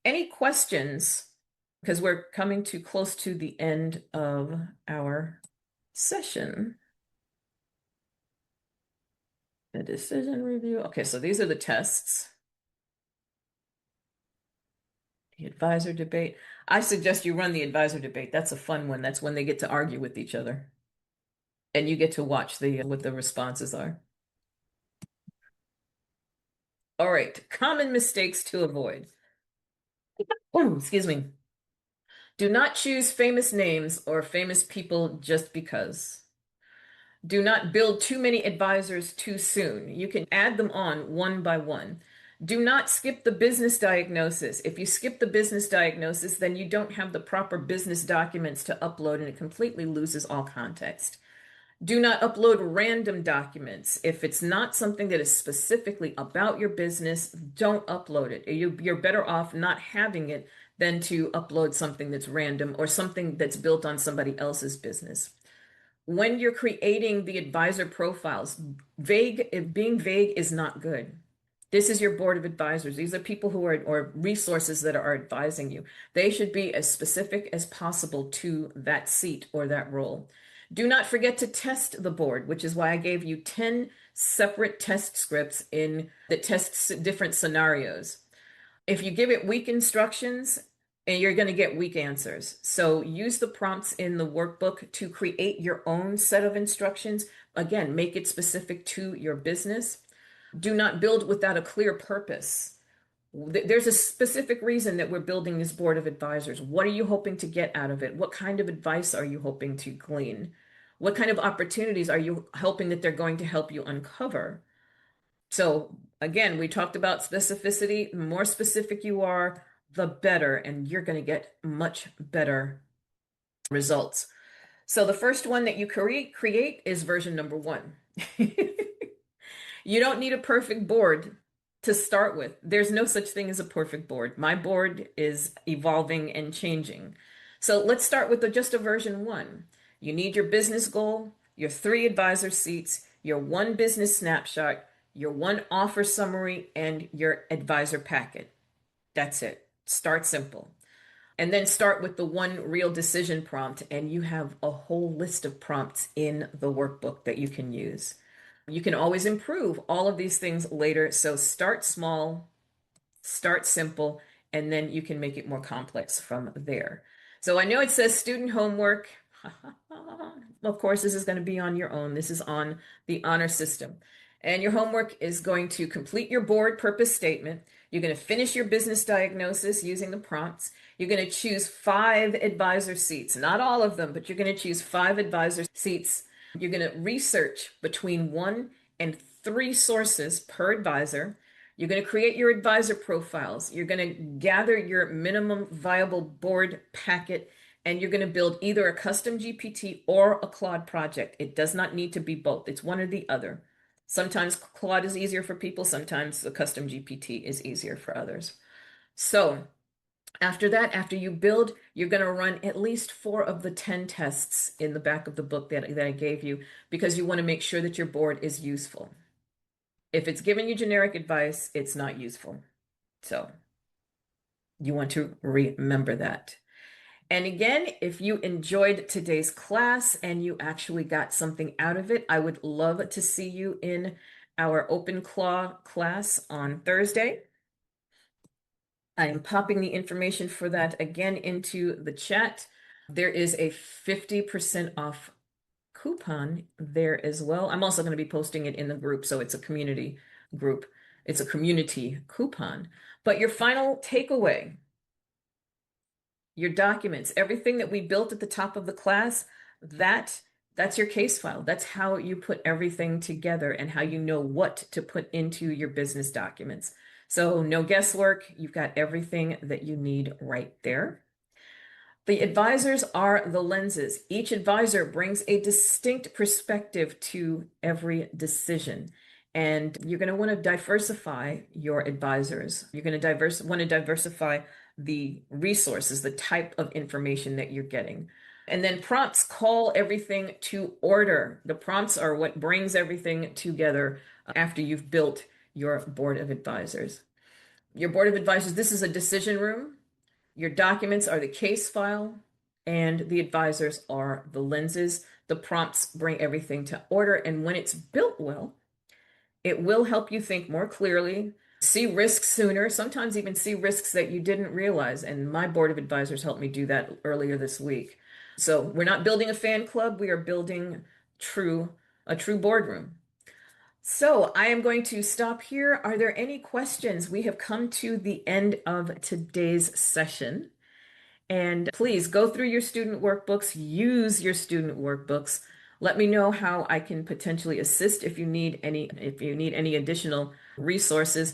Any questions? Because we're coming too close to the end of our session. The decision review. Okay, so these are the tests. The advisor debate. I suggest you run the advisor debate. That's a fun one. That's when they get to argue with each other. And you get to watch what the responses are. All right, common mistakes to avoid. Oh, excuse me. Do not choose famous names or famous people just because. Do not build too many advisors too soon. You can add them on one by one. Do not skip the business diagnosis. If you skip the business diagnosis, then you don't have the proper business documents to upload and it completely loses all context. Do not upload random documents. If it's not something that is specifically about your business, don't upload it. You're better off not having it than to upload something that's random or something that's built on somebody else's business. When you're creating the advisor profiles, being vague is not good. This is your board of advisors. These are people who are, or resources that are advising you. They should be as specific as possible to that seat or that role. Do not forget to test the board, which is why I gave you 10 separate test scripts that test different scenarios. If you give it weak instructions, and you're going to get weak answers. So use the prompts in the workbook to create your own set of instructions. Again, make it specific to your business. Do not build without a clear purpose. There's a specific reason that we're building this board of advisors. What are you hoping to get out of it? What kind of advice are you hoping to glean? What kind of opportunities are you hoping that they're going to help you uncover? So again, we talked about specificity. The more specific you are, the better, and you're going to get much better results. So the first one that you create is version number 1. You don't need a perfect board to start with. There's no such thing as a perfect board. My board is evolving and changing. So let's start with just a version 1. You need your business goal, your 3 advisor seats, your 1 business snapshot, your 1 offer summary, and your advisor packet. That's it. Start simple. And then start with the 1 real decision prompt, and you have a whole list of prompts in the workbook that you can use. You can always improve all of these things later. So start small, start simple, and then you can make it more complex from there. So I know it says student homework. Of course, this is going to be on your own. This is on the honor system. And your homework is going to complete your board purpose statement. You're going to finish your business diagnosis using the prompts. You're going to choose 5 advisor seats, not all of them, but you're going to choose 5 advisor seats. You're going to research between 1 and 3 sources per advisor. You're going to create your advisor profiles. You're going to gather your minimum viable board packet, and you're going to build either a custom GPT or a Claude project. It does not need to be both. It's one or the other. Sometimes Claude is easier for people. Sometimes the custom GPT is easier for others. So after that, after you build, you're going to run at least 4 of the 10 tests in the back of the book that I gave you, because you want to make sure that your board is useful. If it's giving you generic advice, it's not useful. So you want to remember that. And again, if you enjoyed today's class and you actually got something out of it, I would love to see you in our Open Claw class on Thursday. I am popping the information for that again into the chat. There is a 50% off coupon there as well. I'm also going to be posting it in the group, so it's a community group. It's a community coupon. But your final takeaway your documents, everything that we built at the top of the class, that that's your case file. That's how you put everything together and how you know what to put into your business documents. So no guesswork, you've got everything that you need right there. The advisors are the lenses. Each advisor brings a distinct perspective to every decision. And you're going to want to diversify your advisors. You're going to want to diversify the resources, the type of information that you're getting. And then prompts call everything to order. The prompts are what brings everything together after you've built your board of advisors. Your board of advisors, this is a decision room. Your documents are the case file, and the advisors are the lenses. The prompts bring everything to order, and when it's built well, it will help you think more clearly, see risks sooner, sometimes even see risks that you didn't realize. And my board of advisors helped me do that earlier this week. So we're not building a fan club, we are building a true boardroom. So I am going to stop here. Are there any questions? We have come to the end of today's session. And please go through your student workbooks, use your student workbooks. Let me know how I can potentially assist if you need any additional resources.